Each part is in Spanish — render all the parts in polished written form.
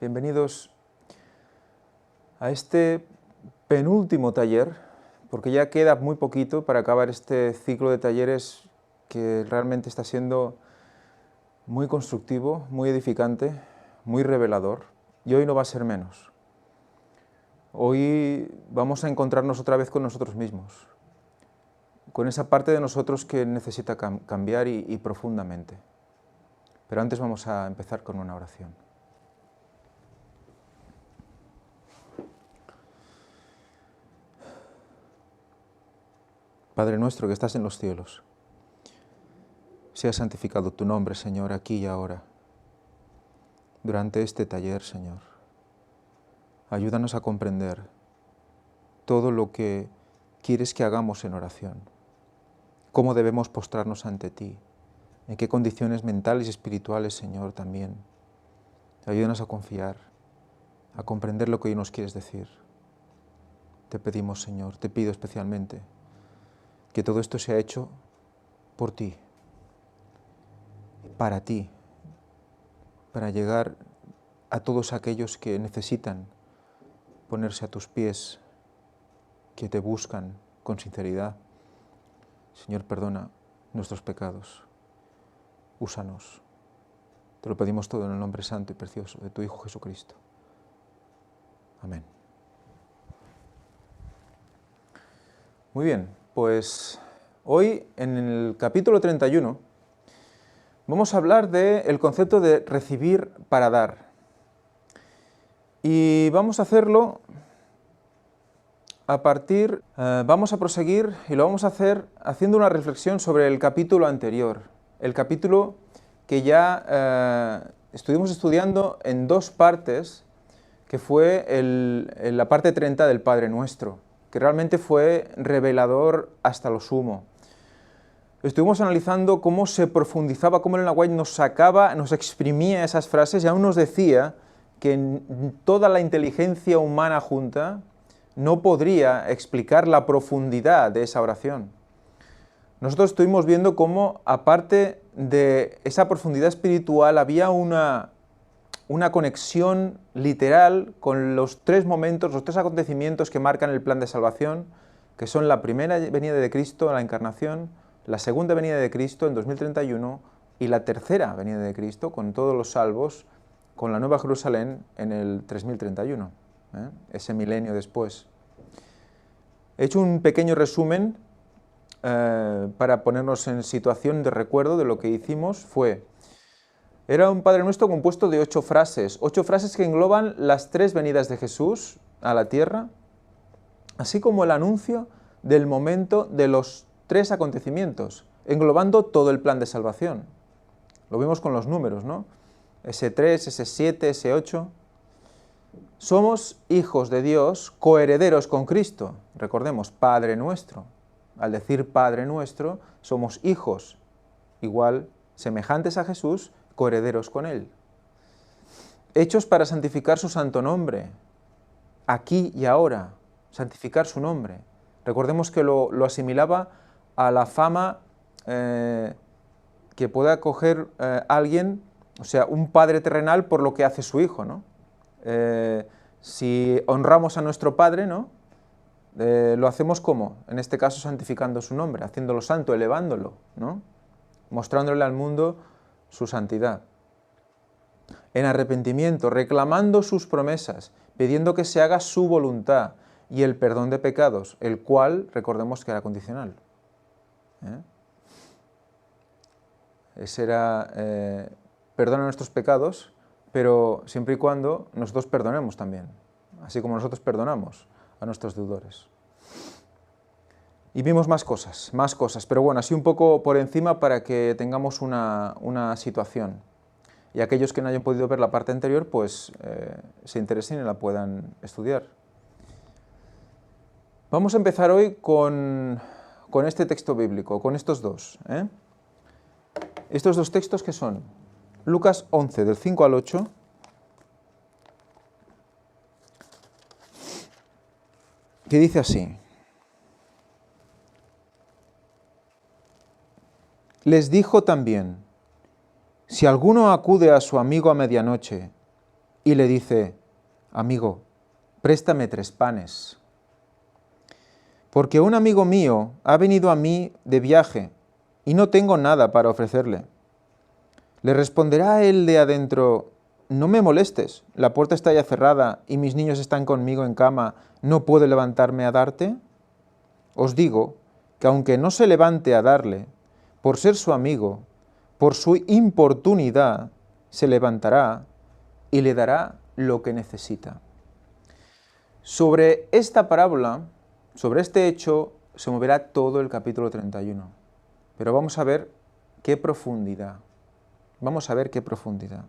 Bienvenidos a este penúltimo taller, porque ya queda muy poquito para acabar este ciclo de talleres que realmente está siendo muy constructivo, muy edificante, muy revelador, y hoy no va a ser menos. Hoy vamos a encontrarnos otra vez con nosotros mismos, con esa parte de nosotros que necesita cambiar y profundamente. Pero antes vamos a empezar con una oración. Padre nuestro que estás en los cielos, sea santificado tu nombre, Señor, aquí y ahora, durante este taller, Señor. Ayúdanos a comprender todo lo que quieres que hagamos en oración, cómo debemos postrarnos ante ti, en qué condiciones mentales y espirituales, Señor, también. Ayúdanos a confiar, a comprender lo que hoy nos quieres decir. Te pedimos, Señor, te pido especialmente que todo esto sea hecho por ti, para ti, para llegar a todos aquellos que necesitan ponerse a tus pies, que te buscan con sinceridad. Señor, perdona nuestros pecados, úsanos. Te lo pedimos todo en el nombre santo y precioso de tu Hijo Jesucristo. Amén. Muy bien, pues hoy en el capítulo 31 vamos a hablar del concepto de recibir para dar. Y vamos a hacerlo vamos a proseguir y lo vamos a hacer haciendo una reflexión sobre el capítulo anterior, el capítulo que ya estuvimos estudiando en dos partes, que fue la parte 30 del Padre Nuestro, que realmente fue revelador hasta lo sumo. Estuvimos analizando cómo se profundizaba, cómo Ellen White nos sacaba, nos exprimía esas frases y aún nos decía que toda la inteligencia humana junta no podría explicar la profundidad de esa oración. Nosotros estuvimos viendo cómo, aparte de esa profundidad espiritual, había una conexión literal con los tres momentos, los tres acontecimientos que marcan el plan de salvación, que son la primera venida de Cristo, la encarnación, la segunda venida de Cristo en 2031 y la tercera venida de Cristo con todos los salvos, con la Nueva Jerusalén en el 3031, ese milenio después. He hecho un pequeño resumen para ponernos en situación de recuerdo de lo que hicimos. Era un Padre Nuestro compuesto de 8 frases que engloban las 3 venidas de Jesús a la tierra, así como el anuncio del momento de los 3 acontecimientos, englobando todo el plan de salvación. Lo vimos con los números, ¿no? Ese 3, ese 7, ese 8. Somos hijos de Dios, coherederos con Cristo. Recordemos, Padre Nuestro. Al decir Padre Nuestro, somos hijos, igual, semejantes a Jesús, coherederos con Él. Hechos para santificar su santo nombre, aquí y ahora, santificar su nombre. Recordemos que lo asimilaba a la fama que puede acoger alguien, o sea, un padre terrenal por lo que hace su hijo, ¿no? Si honramos a nuestro Padre, ¿no? Lo hacemos ¿cómo? En este caso santificando su nombre, haciéndolo santo, elevándolo, ¿no? Mostrándole al mundo su santidad. En arrepentimiento, reclamando sus promesas, pidiendo que se haga su voluntad y el perdón de pecados, el cual, recordemos que era condicional. Ese era, perdona nuestros pecados, pero siempre y cuando nosotros perdonemos también, así como nosotros perdonamos a nuestros deudores. Y vimos más cosas, pero bueno, así un poco por encima para que tengamos una situación. Y aquellos que no hayan podido ver la parte anterior, pues se interesen y la puedan estudiar. Vamos a empezar hoy con este texto bíblico, con estos dos. Estos dos textos que son Lucas 11, del 5 al 8, que dice así: Les dijo también: si alguno acude a su amigo a medianoche y le dice, amigo, préstame 3 panes, porque un amigo mío ha venido a mí de viaje y no tengo nada para ofrecerle. Le responderá el de adentro, no me molestes, la puerta está ya cerrada y mis niños están conmigo en cama, ¿no puedo levantarme a darte? Os digo que aunque no se levante a darle, por ser su amigo, por su importunidad, se levantará y le dará lo que necesita. Sobre esta parábola, sobre este hecho, se moverá todo el capítulo 31. Pero vamos a ver qué profundidad. Vamos a ver qué profundidad.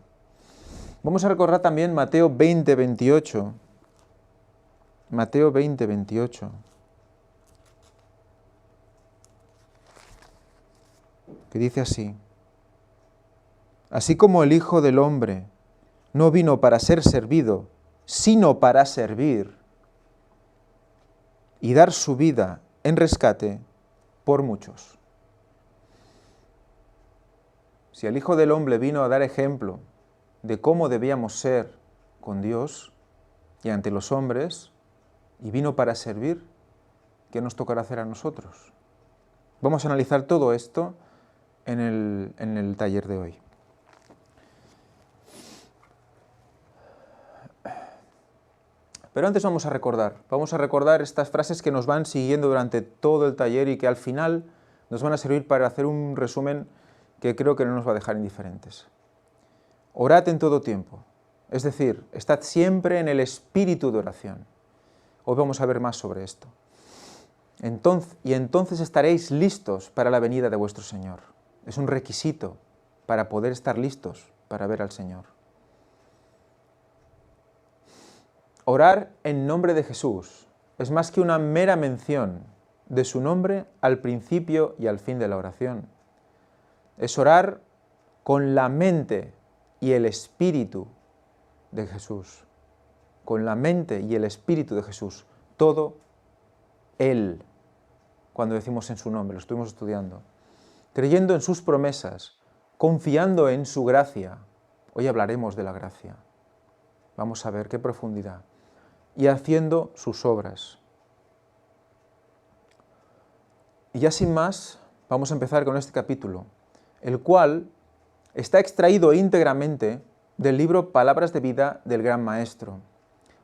Vamos a recordar también Mateo 20, 28. Mateo 20, 28. Que dice así: así como el Hijo del Hombre no vino para ser servido, sino para servir y dar su vida en rescate por muchos. Si el Hijo del Hombre vino a dar ejemplo de cómo debíamos ser con Dios y ante los hombres, y vino para servir, ¿qué nos tocará hacer a nosotros? Vamos a analizar todo esto en el taller de hoy. Pero antes vamos a recordar estas frases que nos van siguiendo durante todo el taller y que al final nos van a servir para hacer un resumen que creo que no nos va a dejar indiferentes. Orad en todo tiempo, es decir, estad siempre en el espíritu de oración. Hoy vamos a ver más sobre esto. Entonces estaréis listos para la venida de vuestro Señor. Es un requisito para poder estar listos para ver al Señor. Orar en nombre de Jesús es más que una mera mención de su nombre al principio y al fin de la oración. Es orar con la mente y el espíritu de Jesús. Con la mente y el espíritu de Jesús. Todo Él, cuando decimos en su nombre, lo estuvimos estudiando. Creyendo en sus promesas, confiando en su gracia. Hoy hablaremos de la gracia. Vamos a ver qué profundidad. Y haciendo sus obras. Y ya sin más, vamos a empezar con este capítulo, el cual está extraído íntegramente del libro Palabras de Vida del Gran Maestro.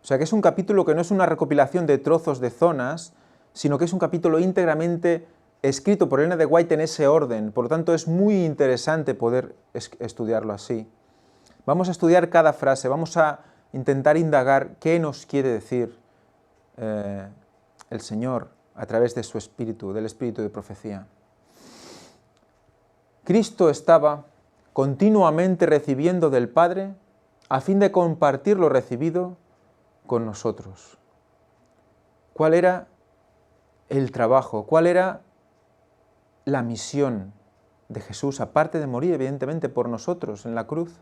O sea que es un capítulo que no es una recopilación de trozos de zonas, sino que es un capítulo íntegramente escrito por Elena de White en ese orden. Por lo tanto, es muy interesante poder estudiarlo así. Vamos a estudiar cada frase, vamos a intentar indagar qué nos quiere decir el Señor a través de su espíritu, del espíritu de profecía. Cristo estaba continuamente recibiendo del Padre a fin de compartir lo recibido con nosotros. ¿Cuál era el trabajo? ¿Cuál era la misión de Jesús, aparte de morir evidentemente por nosotros en la cruz?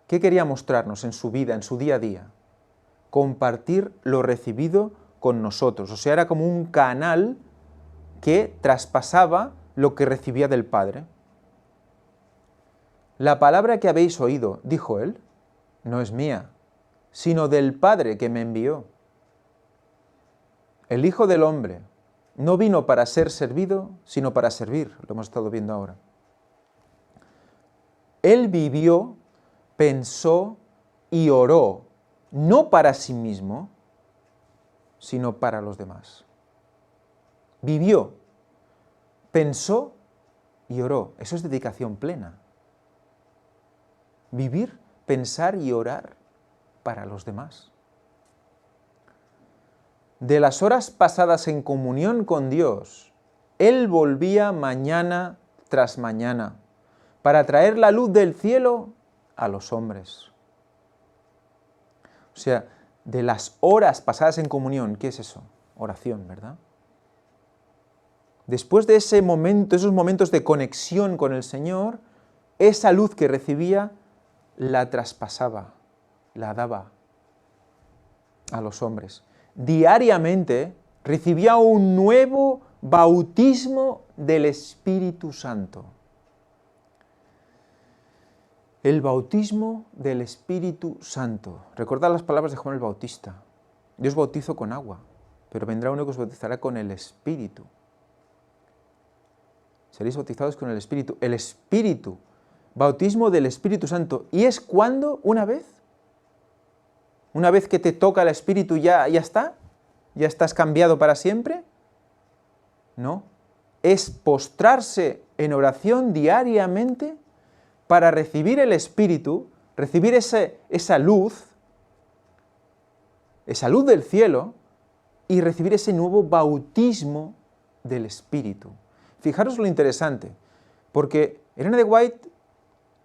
¿Qué quería mostrarnos en su vida, en su día a día? Compartir lo recibido con nosotros. O sea, era como un canal que traspasaba lo que recibía del Padre. La palabra que habéis oído, dijo él, no es mía, sino del Padre que me envió. El Hijo del Hombre no vino para ser servido, sino para servir. Lo hemos estado viendo ahora. Él vivió, pensó y oró, no para sí mismo, sino para los demás. Vivió, pensó y oró. Eso es dedicación plena. Vivir, pensar y orar para los demás. De las horas pasadas en comunión con Dios, Él volvía mañana tras mañana para traer la luz del cielo a los hombres. O sea, de las horas pasadas en comunión, ¿qué es eso? Oración, ¿verdad? Después de ese momento, esos momentos de conexión con el Señor, esa luz que recibía la traspasaba, la daba a los hombres. Diariamente recibía un nuevo bautismo del Espíritu Santo. El bautismo del Espíritu Santo. Recordad las palabras de Juan el Bautista. Yo os bautizo con agua, pero vendrá uno que os bautizará con el Espíritu. Seréis bautizados con el Espíritu. El Espíritu. Bautismo del Espíritu Santo. ¿Y es cuándo? ¿Una vez? ¿Una vez que te toca el Espíritu ya está? ¿Ya estás cambiado para siempre? No. Es postrarse en oración diariamente para recibir el Espíritu, recibir esa luz del cielo y recibir ese nuevo bautismo del Espíritu. Fijaros lo interesante, porque Elena de White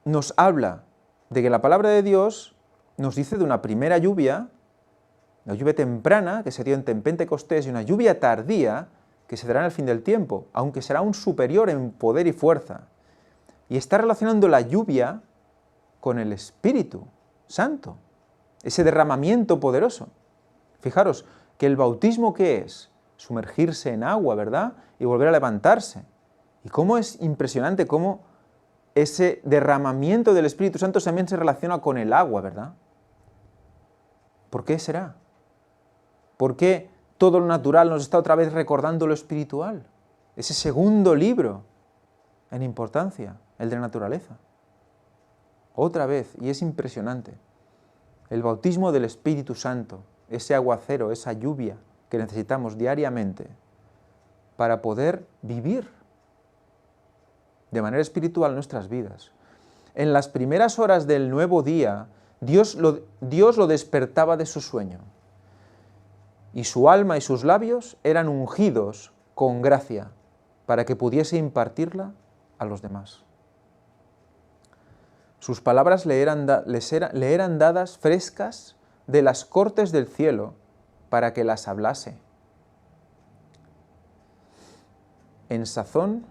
nos habla de que la palabra de Dios nos dice de una primera lluvia, una lluvia temprana que se dio en Pentecostés y una lluvia tardía que se dará en el fin del tiempo, aunque será un superior en poder y fuerza. Y está relacionando la lluvia con el Espíritu Santo, ese derramamiento poderoso. Fijaros que el bautismo, ¿qué es? Sumergirse en agua, ¿verdad? Y volver a levantarse. Y cómo es impresionante cómo ese derramamiento del Espíritu Santo también se relaciona con el agua, ¿verdad? ¿Por qué será? ¿Por qué todo lo natural nos está otra vez recordando lo espiritual? Ese segundo libro en importancia, el de la naturaleza. Otra vez, y es impresionante, el bautismo del Espíritu Santo, ese aguacero, esa lluvia que necesitamos diariamente para poder vivir de manera espiritual nuestras vidas. En las primeras horas del nuevo día, Dios lo despertaba de su sueño, y su alma y sus labios eran ungidos con gracia para que pudiese impartirla a los demás. Sus palabras le eran dadas frescas de las cortes del cielo para que las hablase. En sazón,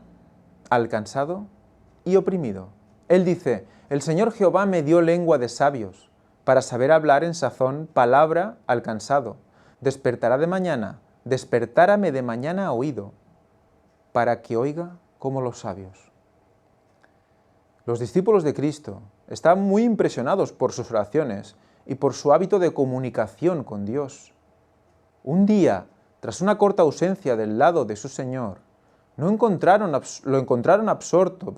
alcanzado y oprimido. Él dice, el Señor Jehová me dio lengua de sabios, para saber hablar en sazón palabra alcanzado. Despertará de mañana, despertárame de mañana a oído, para que oiga como los sabios. Los discípulos de Cristo están muy impresionados por sus oraciones y por su hábito de comunicación con Dios. Un día, tras una corta ausencia del lado de su Señor, lo encontraron absorto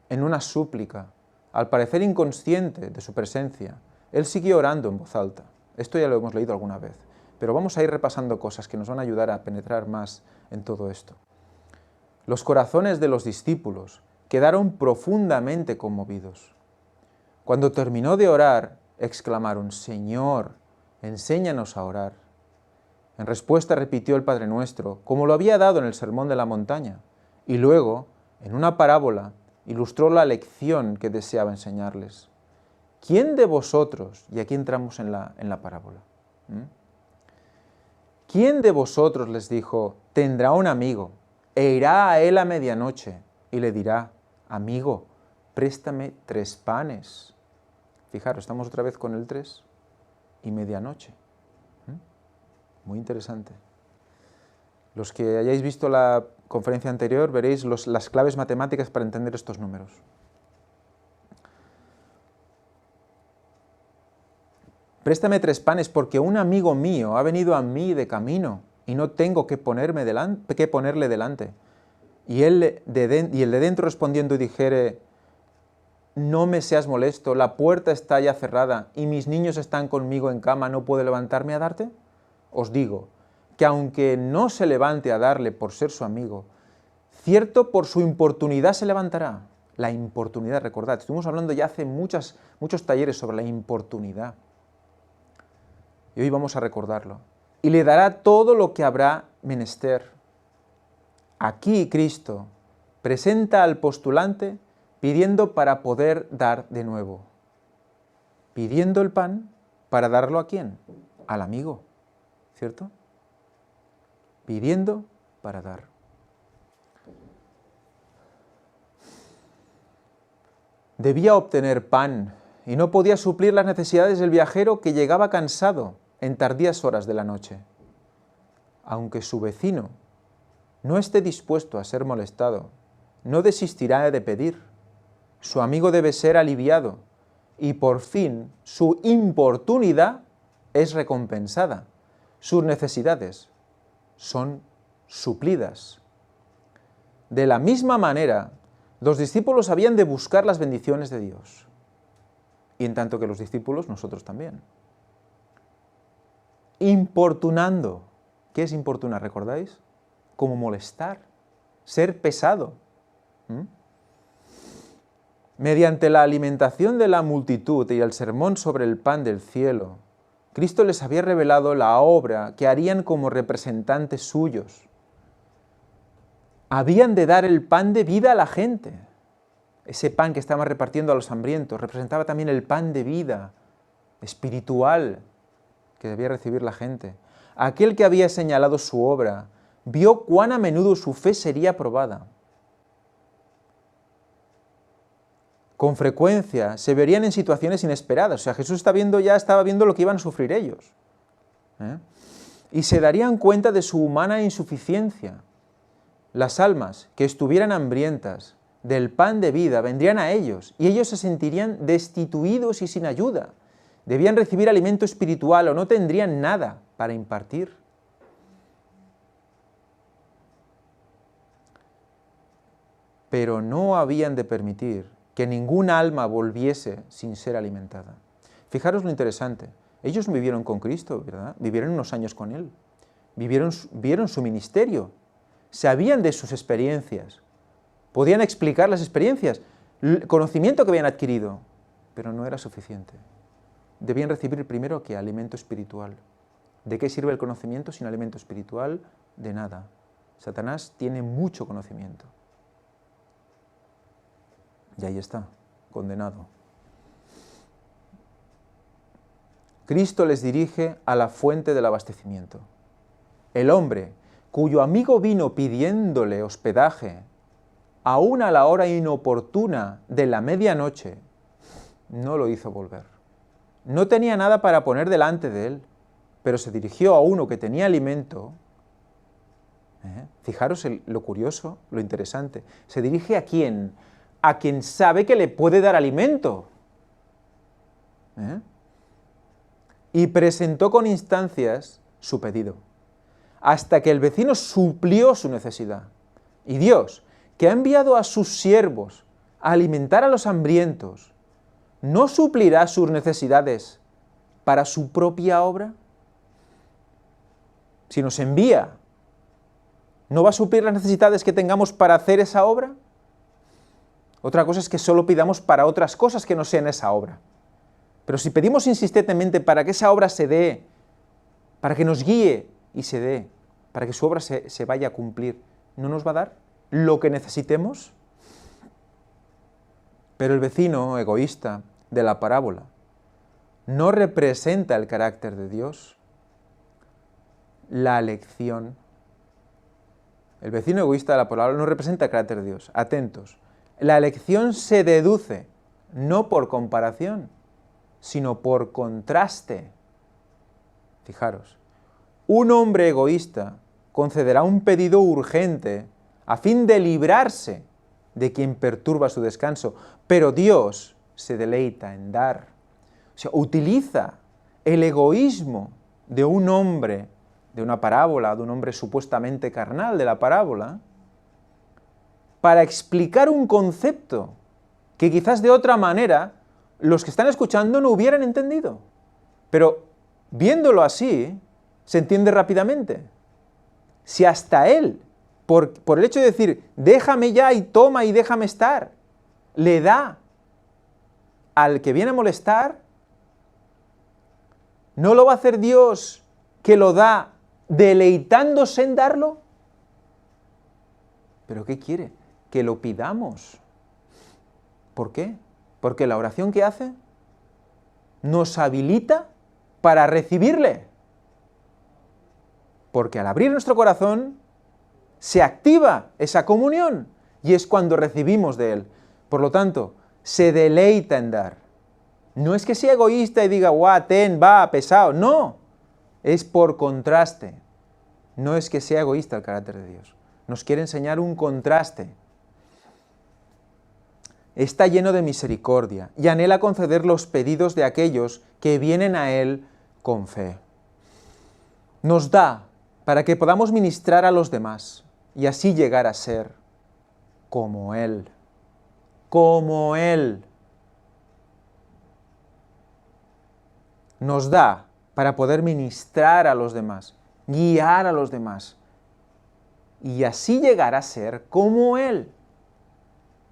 en una súplica, al parecer inconsciente de su presencia. Él siguió orando en voz alta. Esto ya lo hemos leído alguna vez, pero vamos a ir repasando cosas que nos van a ayudar a penetrar más en todo esto. Los corazones de los discípulos quedaron profundamente conmovidos. Cuando terminó de orar, exclamaron, Señor, enséñanos a orar. En respuesta repitió el Padre Nuestro, como lo había dado en el Sermón de la Montaña, y luego, en una parábola, ilustró la lección que deseaba enseñarles. ¿Quién de vosotros, y aquí entramos en la parábola, ¿quién de vosotros, les dijo, tendrá un amigo, e irá a él a medianoche, y le dirá, amigo, préstame 3 panes? Fijaros, estamos otra vez con el 3 y medianoche. Muy interesante. Los que hayáis visto la conferencia anterior veréis las claves matemáticas para entender estos números. Préstame 3 panes porque un amigo mío ha venido a mí de camino y no tengo que ponerle delante. Y el de dentro respondiendo y dijere, no me seas molesto, la puerta está ya cerrada y mis niños están conmigo en cama, ¿no puedo levantarme a darte? Os digo que aunque no se levante a darle por ser su amigo, cierto por su importunidad se levantará. La importunidad, recordad, estuvimos hablando ya hace muchos talleres sobre la importunidad. Y hoy vamos a recordarlo. Y le dará todo lo que habrá menester. Aquí Cristo presenta al postulante pidiendo para poder dar de nuevo. Pidiendo el pan para darlo ¿a quién? Al amigo, ¿cierto? Pidiendo para dar. Debía obtener pan y no podía suplir las necesidades del viajero que llegaba cansado en tardías horas de la noche. Aunque su vecino no esté dispuesto a ser molestado, no desistirá de pedir. Su amigo debe ser aliviado y por fin su importunidad es recompensada. Sus necesidades son suplidas. De la misma manera, los discípulos habían de buscar las bendiciones de Dios. Y en tanto que los discípulos, nosotros también. Importunando. ¿Qué es importunar? ¿Recordáis? Como molestar, ser pesado. Mediante la alimentación de la multitud y el sermón sobre el pan del cielo, Cristo les había revelado la obra que harían como representantes suyos. Habían de dar el pan de vida a la gente. Ese pan que estaban repartiendo a los hambrientos representaba también el pan de vida espiritual que debía recibir la gente. Aquel que había señalado su obra vio cuán a menudo su fe sería probada. Con frecuencia se verían en situaciones inesperadas. O sea, Jesús estaba viendo lo que iban a sufrir ellos. Y se darían cuenta de su humana insuficiencia. Las almas que estuvieran hambrientas del pan de vida vendrían a ellos y ellos se sentirían destituidos y sin ayuda. Debían recibir alimento espiritual o no tendrían nada para impartir. Pero no habían de permitir que ningún alma volviese sin ser alimentada. Fijaros lo interesante, ellos vivieron con Cristo, ¿verdad? Vivieron unos años con Él, vieron su ministerio, sabían de sus experiencias, podían explicar las experiencias, el conocimiento que habían adquirido, pero no era suficiente. Debían recibir primero ¿qué? Alimento espiritual. ¿De qué sirve el conocimiento sin alimento espiritual? De nada. Satanás tiene mucho conocimiento. Y ahí está, condenado. Cristo les dirige a la fuente del abastecimiento. El hombre cuyo amigo vino pidiéndole hospedaje, aún a la hora inoportuna de la medianoche, no lo hizo volver. No tenía nada para poner delante de él, pero se dirigió a uno que tenía alimento. Fijaros lo curioso, lo interesante. ¿Se dirige a quién? A quien sabe que le puede dar alimento. Y presentó con instancias su pedido, hasta que el vecino suplió su necesidad. Y Dios, que ha enviado a sus siervos a alimentar a los hambrientos, ¿no suplirá sus necesidades para su propia obra? Si nos envía, ¿no va a suplir las necesidades que tengamos para hacer esa obra? Otra cosa es que solo pidamos para otras cosas que no sean esa obra. Pero si pedimos insistentemente para que esa obra se dé, para que nos guíe y se dé, para que su obra se vaya a cumplir, ¿no nos va a dar lo que necesitemos? Pero el vecino egoísta de la parábola no representa el carácter de Dios. La elección. El vecino egoísta de la parábola no representa el carácter de Dios. Atentos. La elección se deduce no por comparación, sino por contraste. Fijaros, un hombre egoísta concederá un pedido urgente a fin de librarse de quien perturba su descanso, pero Dios se deleita en dar. O sea, utiliza el egoísmo de un hombre, de una parábola, de un hombre supuestamente carnal de la parábola, para explicar un concepto que quizás de otra manera los que están escuchando no hubieran entendido. Pero viéndolo así, se entiende rápidamente. Si hasta él, por el hecho de decir, déjame ya y toma y déjame estar, le da al que viene a molestar, ¿no lo va a hacer Dios que lo da deleitándose en darlo? ¿Pero qué quiere? Que lo pidamos. ¿Por qué? Porque la oración que hace nos habilita para recibirle. Porque al abrir nuestro corazón se activa esa comunión y es cuando recibimos de Él. Por lo tanto, se deleita en dar. No es que sea egoísta y diga, guau, ten, va, pesado. No, es por contraste. No es que sea egoísta el carácter de Dios. Nos quiere enseñar un contraste. está lleno de misericordia y anhela conceder los pedidos de aquellos que vienen a Él con fe. Nos da para que podamos ministrar a los demás y así llegar a ser como Él. Como Él. Nos da para poder ministrar a los demás, guiar a los demás y así llegar a ser como Él.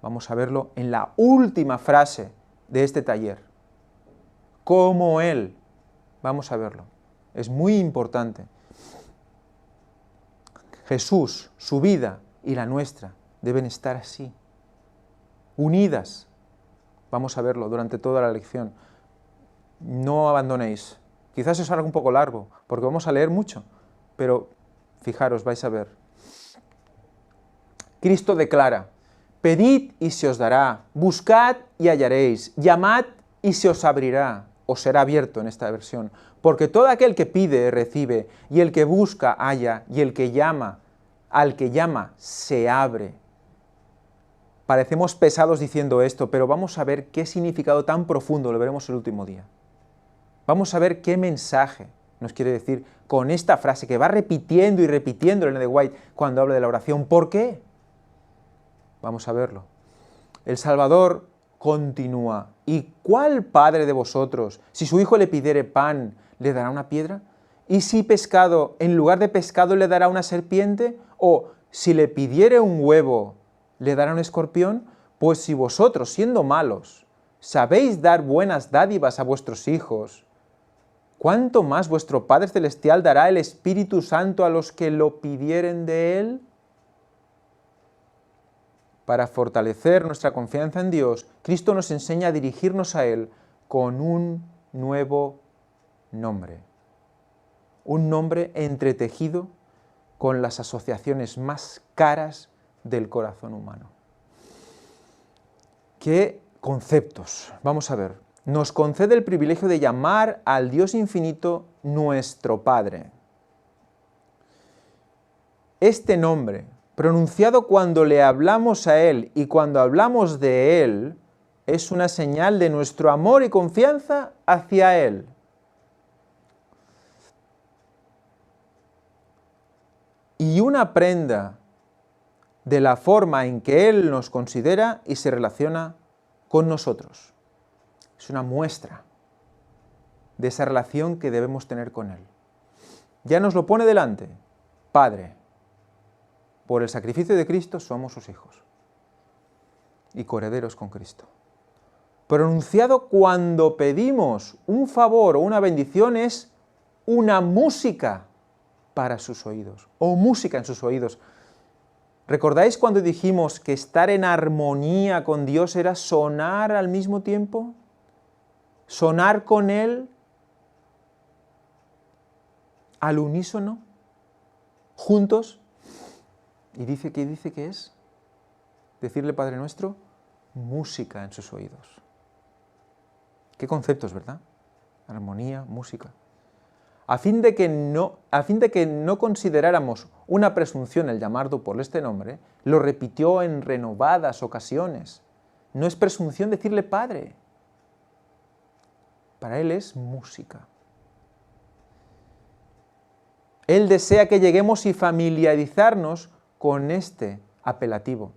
Vamos a verlo en la última frase de este taller. Como Él. Vamos a verlo. Es muy importante. Jesús, su vida y la nuestra deben estar así, unidas. Vamos a verlo durante toda la lección. No abandonéis. Quizás es algo un poco largo, porque vamos a leer mucho, pero fijaros, vais a ver. Cristo declara: pedid y se os dará, buscad y hallaréis, llamad y se os abrirá, os será abierto en esta versión, porque todo aquel que pide, recibe, y el que busca, halla, y el que llama, al que llama, se abre. Parecemos pesados diciendo esto, pero vamos a ver qué significado tan profundo, lo veremos el último día. Vamos a ver qué mensaje nos quiere decir con esta frase que va repitiendo y repitiendo Ellen de White cuando habla de la oración. ¿Por qué? Vamos a verlo. El Salvador continúa: ¿y cuál padre de vosotros, si su hijo le pidiere pan, le dará una piedra? ¿Y si pescado, en lugar de pescado, le dará una serpiente? ¿O si le pidiere un huevo, le dará un escorpión? Pues si vosotros, siendo malos, sabéis dar buenas dádivas a vuestros hijos, ¿cuánto más vuestro Padre Celestial dará el Espíritu Santo a los que lo pidieren de Él? Para fortalecer nuestra confianza en Dios, Cristo nos enseña a dirigirnos a Él con un nuevo nombre. Un nombre entretejido con las asociaciones más caras del corazón humano. ¿Qué conceptos? Vamos a ver. Nos concede el privilegio de llamar al Dios infinito nuestro Padre. Este nombre, pronunciado cuando le hablamos a Él y cuando hablamos de Él, es una señal de nuestro amor y confianza hacia Él. Y una prenda de la forma en que Él nos considera y se relaciona con nosotros. Es una muestra de esa relación que debemos tener con Él. Ya nos lo pone delante. Padre, por el sacrificio de Cristo somos sus hijos y coherederos con Cristo. Pronunciado cuando pedimos un favor o una bendición es una música para sus oídos, o música en sus oídos. ¿Recordáis cuando dijimos que estar en armonía con Dios era sonar al mismo tiempo? ¿Sonar con Él al unísono? ¿Juntos? ¿Y dice que es? Decirle Padre Nuestro, música en sus oídos. ¿Qué conceptos, verdad? Armonía, música. A fin de que no consideráramos una presunción el llamarlo por este nombre, lo repitió en renovadas ocasiones. No es presunción decirle Padre. Para Él es música. Él desea que lleguemos a familiarizarnos con este apelativo.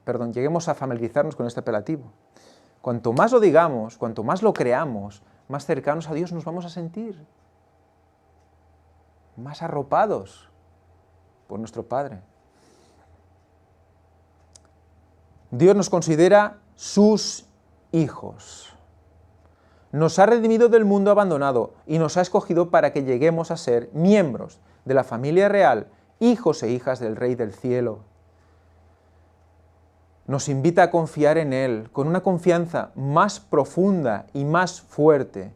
Cuanto más lo digamos, cuanto más lo creamos, más cercanos a Dios nos vamos a sentir. Más arropados por nuestro Padre. Dios nos considera sus hijos. Nos ha redimido del mundo abandonado y nos ha escogido para que lleguemos a ser miembros de la familia real, hijos e hijas del Rey del Cielo. Nos invita a confiar en Él con una confianza más profunda y más fuerte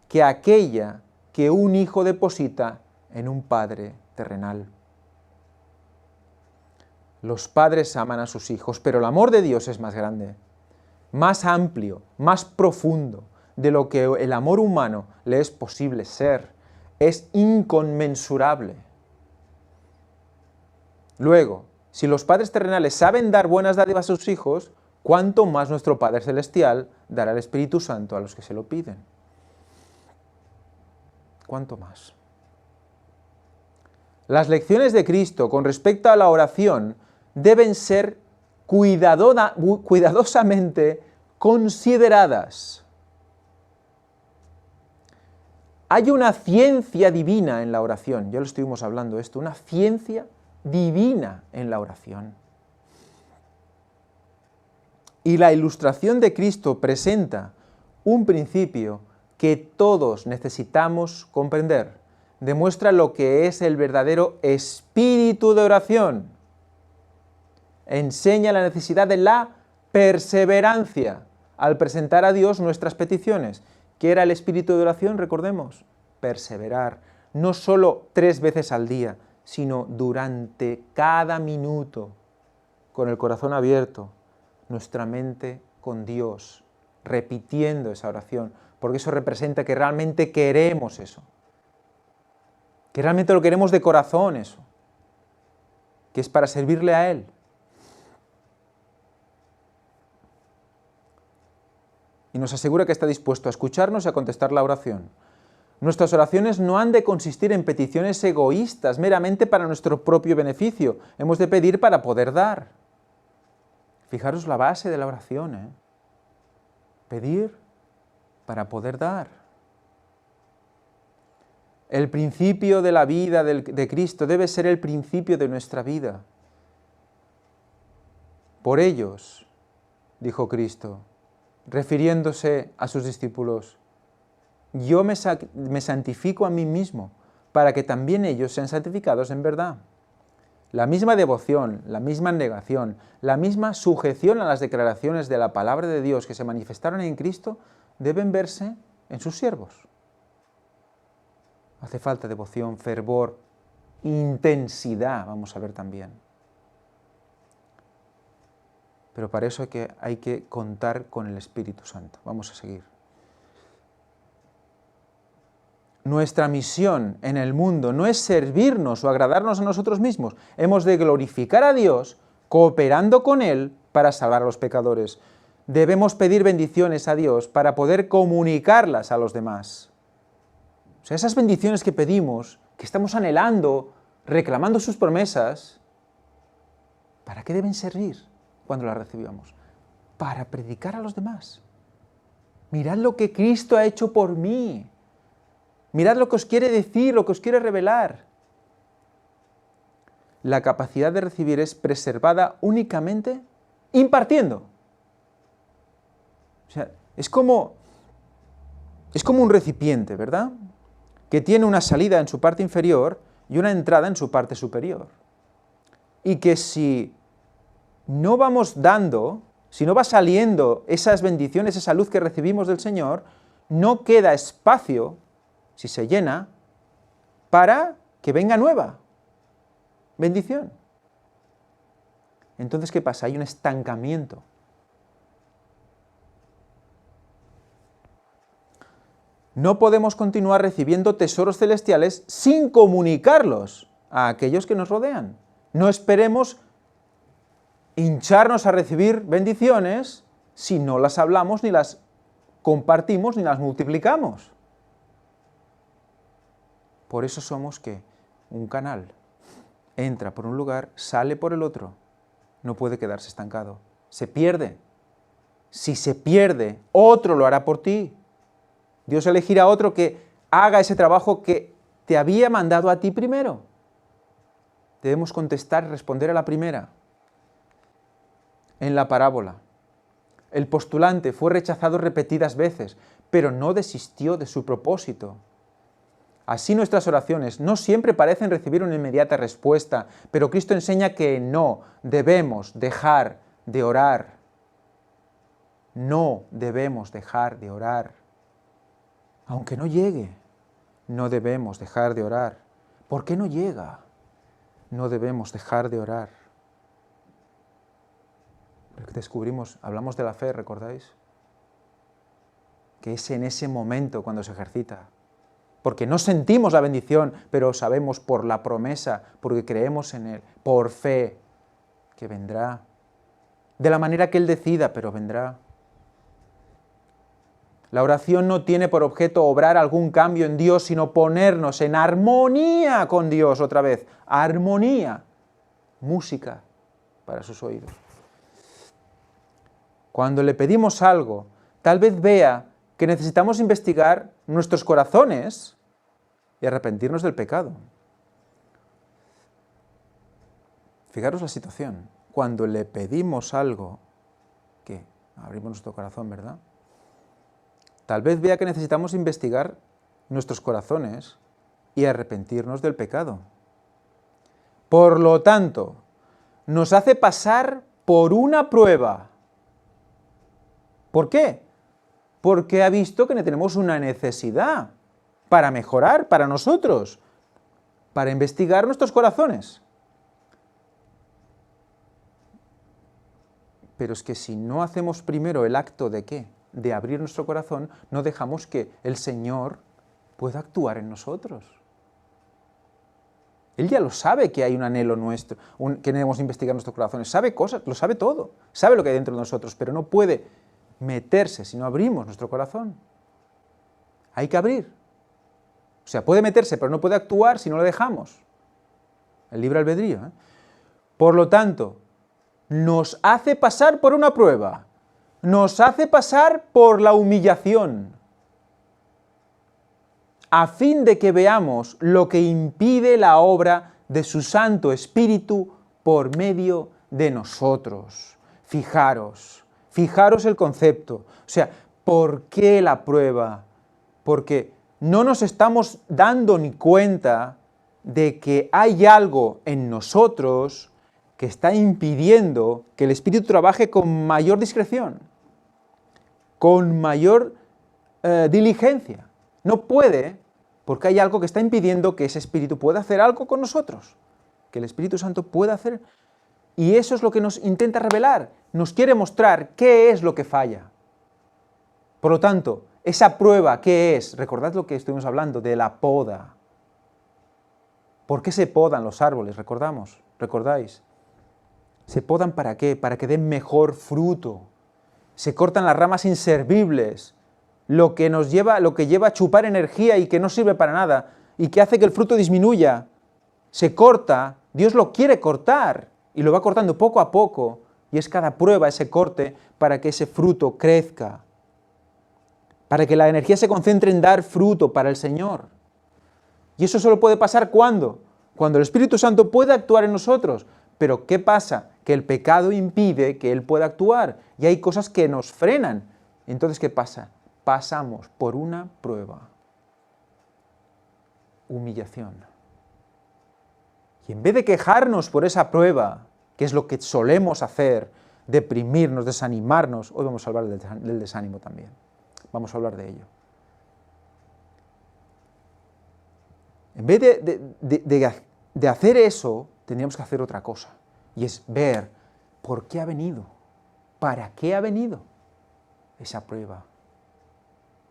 que aquella que un hijo deposita en un padre terrenal. Los padres aman a sus hijos, pero el amor de Dios es más grande, más amplio, más profundo de lo que el amor humano le es posible ser. Es inconmensurable. Luego, si los padres terrenales saben dar buenas dádivas a sus hijos, cuánto más nuestro Padre Celestial dará el Espíritu Santo a los que se lo piden. ¿Cuánto más? Las lecciones de Cristo con respecto a la oración deben ser cuidadosamente consideradas. Hay una ciencia divina en la oración, ya lo estuvimos hablando esto, una ciencia divina en la oración. Y la ilustración de Cristo presenta un principio que todos necesitamos comprender. Demuestra lo que es el verdadero espíritu de oración. Enseña la necesidad de la perseverancia al presentar a Dios nuestras peticiones. ¿Qué era el espíritu de oración? Recordemos, perseverar, no solo 3 veces al día, sino durante cada minuto, con el corazón abierto, nuestra mente con Dios, repitiendo esa oración, porque eso representa que realmente queremos eso, que realmente lo queremos de corazón eso, que es para servirle a Él. Y nos asegura que está dispuesto a escucharnos y a contestar la oración. Nuestras oraciones no han de consistir en peticiones egoístas, meramente para nuestro propio beneficio. Hemos de pedir para poder dar. Fijaros la base de la oración, ¿eh? Pedir para poder dar. El principio de la vida de Cristo debe ser el principio de nuestra vida. Por ellos, dijo Cristo, refiriéndose a sus discípulos, yo me santifico a mí mismo, para que también ellos sean santificados en verdad. La misma devoción, la misma negación, la misma sujeción a las declaraciones de la palabra de Dios que se manifestaron en Cristo, deben verse en sus siervos. Hace falta devoción, fervor, intensidad, vamos a ver también. Pero para eso hay que contar con el Espíritu Santo. Vamos a seguir. Nuestra misión en el mundo no es servirnos o agradarnos a nosotros mismos. Hemos de glorificar a Dios cooperando con Él para salvar a los pecadores. Debemos pedir bendiciones a Dios para poder comunicarlas a los demás. O sea, esas bendiciones que pedimos, que estamos anhelando, reclamando sus promesas, ¿para qué deben servir cuando las recibamos? Para predicar a los demás. Mirad lo que Cristo ha hecho por mí. Mirad lo que os quiere decir, lo que os quiere revelar. La capacidad de recibir es preservada únicamente impartiendo. O sea, es como un recipiente, ¿verdad? Que tiene una salida en su parte inferior y una entrada en su parte superior. Y que si no vamos dando, si no va saliendo esas bendiciones, esa luz que recibimos del Señor, no queda espacio, si se llena, para que venga nueva bendición. Entonces, ¿qué pasa? Hay un estancamiento. No podemos continuar recibiendo tesoros celestiales sin comunicarlos a aquellos que nos rodean. No esperemos hincharnos a recibir bendiciones si no las hablamos, ni las compartimos, ni las multiplicamos. Por eso somos, ¿qué? Un canal. Entra por un lugar, sale por el otro. No puede quedarse estancado. Se pierde. Si se pierde, otro lo hará por ti. Dios elegirá a otro que haga ese trabajo que te había mandado a ti primero. Debemos contestar y responder a la primera. En la parábola, el postulante fue rechazado repetidas veces, pero no desistió de su propósito. Así nuestras oraciones no siempre parecen recibir una inmediata respuesta, pero Cristo enseña que no debemos dejar de orar. No debemos dejar de orar. Aunque no llegue, no debemos dejar de orar. ¿Por qué no llega? No debemos dejar de orar. Descubrimos, hablamos de la fe, ¿recordáis? Que es en ese momento cuando se ejercita. Porque no sentimos la bendición, pero sabemos por la promesa, porque creemos en Él, por fe, que vendrá. de la manera que Él decida, pero vendrá. La oración no tiene por objeto obrar algún cambio en Dios, sino ponernos en armonía con Dios otra vez. Armonía. Música para sus oídos. Cuando le pedimos algo, tal vez vea que necesitamos investigar nuestros corazones y arrepentirnos del pecado. Fijaros la situación. Cuando le pedimos algo, ¿qué? Abrimos nuestro corazón, ¿verdad? Tal vez vea que necesitamos investigar nuestros corazones y arrepentirnos del pecado. Por lo tanto, nos hace pasar por una prueba. ¿Por qué? Porque ha visto que tenemos una necesidad para mejorar, para nosotros, para investigar nuestros corazones. Pero es que si no hacemos primero el acto de ¿qué? De abrir nuestro corazón, no dejamos que el Señor pueda actuar en nosotros. Él ya lo sabe que hay un anhelo nuestro, que debemos investigar nuestros corazones, sabe cosas, lo sabe todo, sabe lo que hay dentro de nosotros, pero no puede meterse si no abrimos nuestro corazón. Hay que abrir. O sea, puede meterse, pero no puede actuar si no lo dejamos. El libre albedrío, ¿eh? Por lo tanto, nos hace pasar por una prueba, nos hace pasar por la humillación, a fin de que veamos lo que impide la obra de su Santo Espíritu por medio de nosotros. Fijaros el concepto. O sea, ¿por qué la prueba? Porque no nos estamos dando ni cuenta de que hay algo en nosotros que está impidiendo que el Espíritu trabaje con mayor discreción, con mayor diligencia. No puede, porque hay algo que está impidiendo que ese Espíritu pueda hacer algo con nosotros, que el Espíritu Santo pueda hacer. Y eso es lo que nos intenta revelar, nos quiere mostrar qué es lo que falla. Por lo tanto, esa prueba, ¿qué es? Recordad lo que estuvimos hablando de la poda. ¿Por qué se podan los árboles? ¿Recordáis? ¿Se podan para qué? Para que den mejor fruto. Se cortan las ramas inservibles, lo que lleva a chupar energía y que no sirve para nada, y que hace que el fruto disminuya. Se corta, Dios lo quiere cortar, y lo va cortando poco a poco, y es cada prueba ese corte para que ese fruto crezca, para que la energía se concentre en dar fruto para el Señor. Y eso solo puede pasar ¿cuándo? Cuando el Espíritu Santo puede actuar en nosotros. Pero ¿qué pasa? Que el pecado impide que Él pueda actuar, y hay cosas que nos frenan. Entonces, ¿qué pasa? Pasamos por una prueba. Humillación. Y en vez de quejarnos por esa prueba, que es lo que solemos hacer, deprimirnos, desanimarnos, hoy vamos a hablar del desánimo también. Vamos a hablar de ello. En vez de hacer eso, tendríamos que hacer otra cosa, y es ver por qué ha venido, para qué ha venido esa prueba.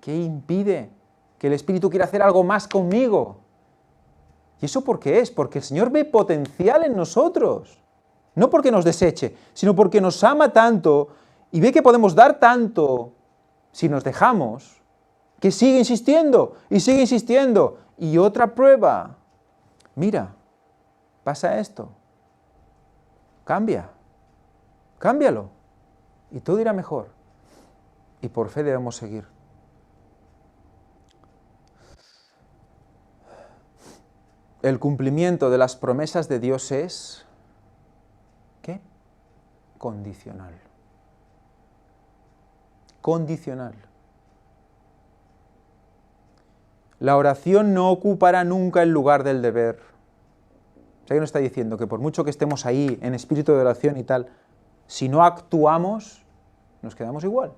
¿Qué impide que el Espíritu quiera hacer algo más conmigo? ¿Y eso por qué es? Porque el Señor ve potencial en nosotros, no porque nos deseche, sino porque nos ama tanto y ve que podemos dar tanto si nos dejamos, que sigue insistiendo y sigue insistiendo. Y otra prueba, mira, pasa esto, cámbialo, y todo irá mejor. Y por fe debemos seguir. El cumplimiento de las promesas de Dios es, ¿qué? Condicional. Condicional. La oración no ocupará nunca el lugar del deber. O sea, que nos está diciendo que por mucho que estemos ahí en espíritu de oración y tal, si no actuamos, nos quedamos igual.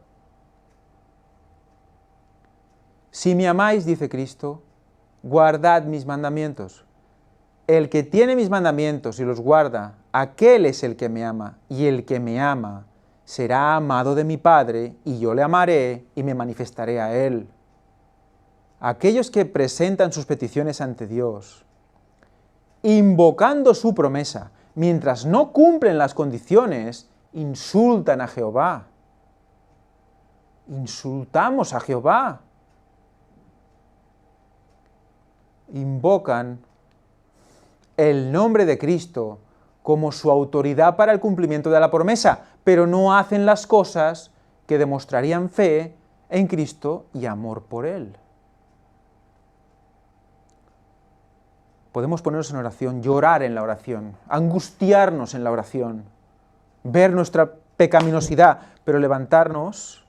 Si me amáis, dice Cristo, guardad mis mandamientos. El que tiene mis mandamientos y los guarda, aquel es el que me ama, y el que me ama será amado de mi Padre, y yo le amaré y me manifestaré a él. Aquellos que presentan sus peticiones ante Dios, invocando su promesa, mientras no cumplen las condiciones, insultan a Jehová. Insultamos a Jehová. Invocan el nombre de Cristo como su autoridad para el cumplimiento de la promesa, pero no hacen las cosas que demostrarían fe en Cristo y amor por Él. Podemos ponernos en oración, llorar en la oración, angustiarnos en la oración, ver nuestra pecaminosidad, pero levantarnos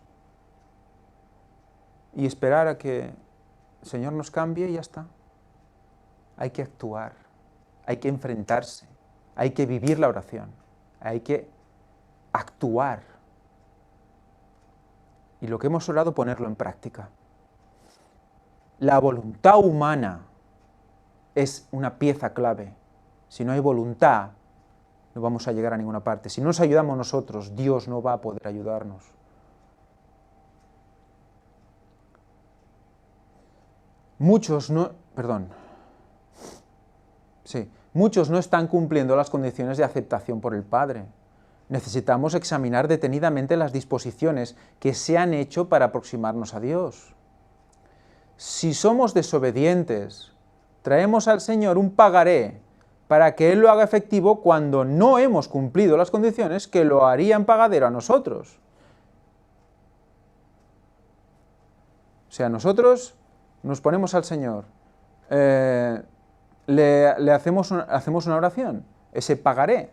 y esperar a que el Señor nos cambie y ya está. Hay que actuar, hay que enfrentarse, hay que vivir la oración, hay que actuar. Y lo que hemos orado, ponerlo en práctica. La voluntad humana es una pieza clave. Si no hay voluntad, no vamos a llegar a ninguna parte. Si no nos ayudamos nosotros, Dios no va a poder ayudarnos. Muchos no están cumpliendo las condiciones de aceptación por el Padre. Necesitamos examinar detenidamente las disposiciones que se han hecho para aproximarnos a Dios. Si somos desobedientes, traemos al Señor un pagaré para que Él lo haga efectivo cuando no hemos cumplido las condiciones que lo harían pagadero a nosotros. O sea, nosotros nos ponemos al Señor, le hacemos una oración, ese pagaré.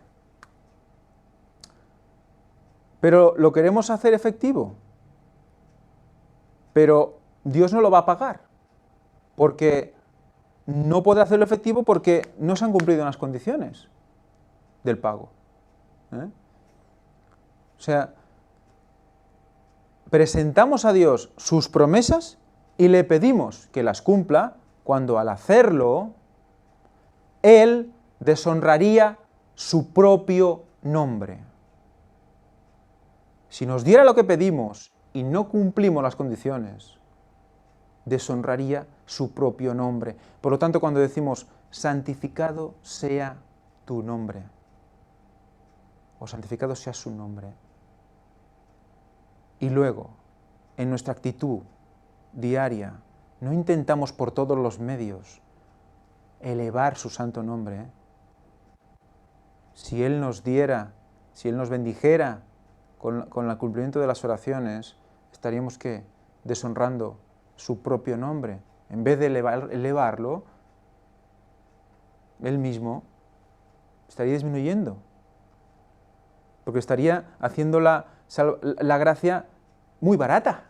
Pero lo queremos hacer efectivo. Pero Dios no lo va a pagar, porque no puede hacerlo efectivo porque no se han cumplido las condiciones del pago. O sea, presentamos a Dios sus promesas y le pedimos que las cumpla, cuando al hacerlo, Él deshonraría su propio nombre. Si nos diera lo que pedimos y no cumplimos las condiciones, deshonraría su propio nombre. Por lo tanto, cuando decimos, santificado sea tu nombre, o santificado sea su nombre, y luego, en nuestra actitud diaria, no intentamos por todos los medios elevar su santo nombre. Si Él nos diera, si Él nos bendijera con el cumplimiento de las oraciones, estaríamos ¿qué? Deshonrando su propio nombre. En vez de elevarlo, Él mismo estaría disminuyendo, porque estaría haciendo la gracia muy barata.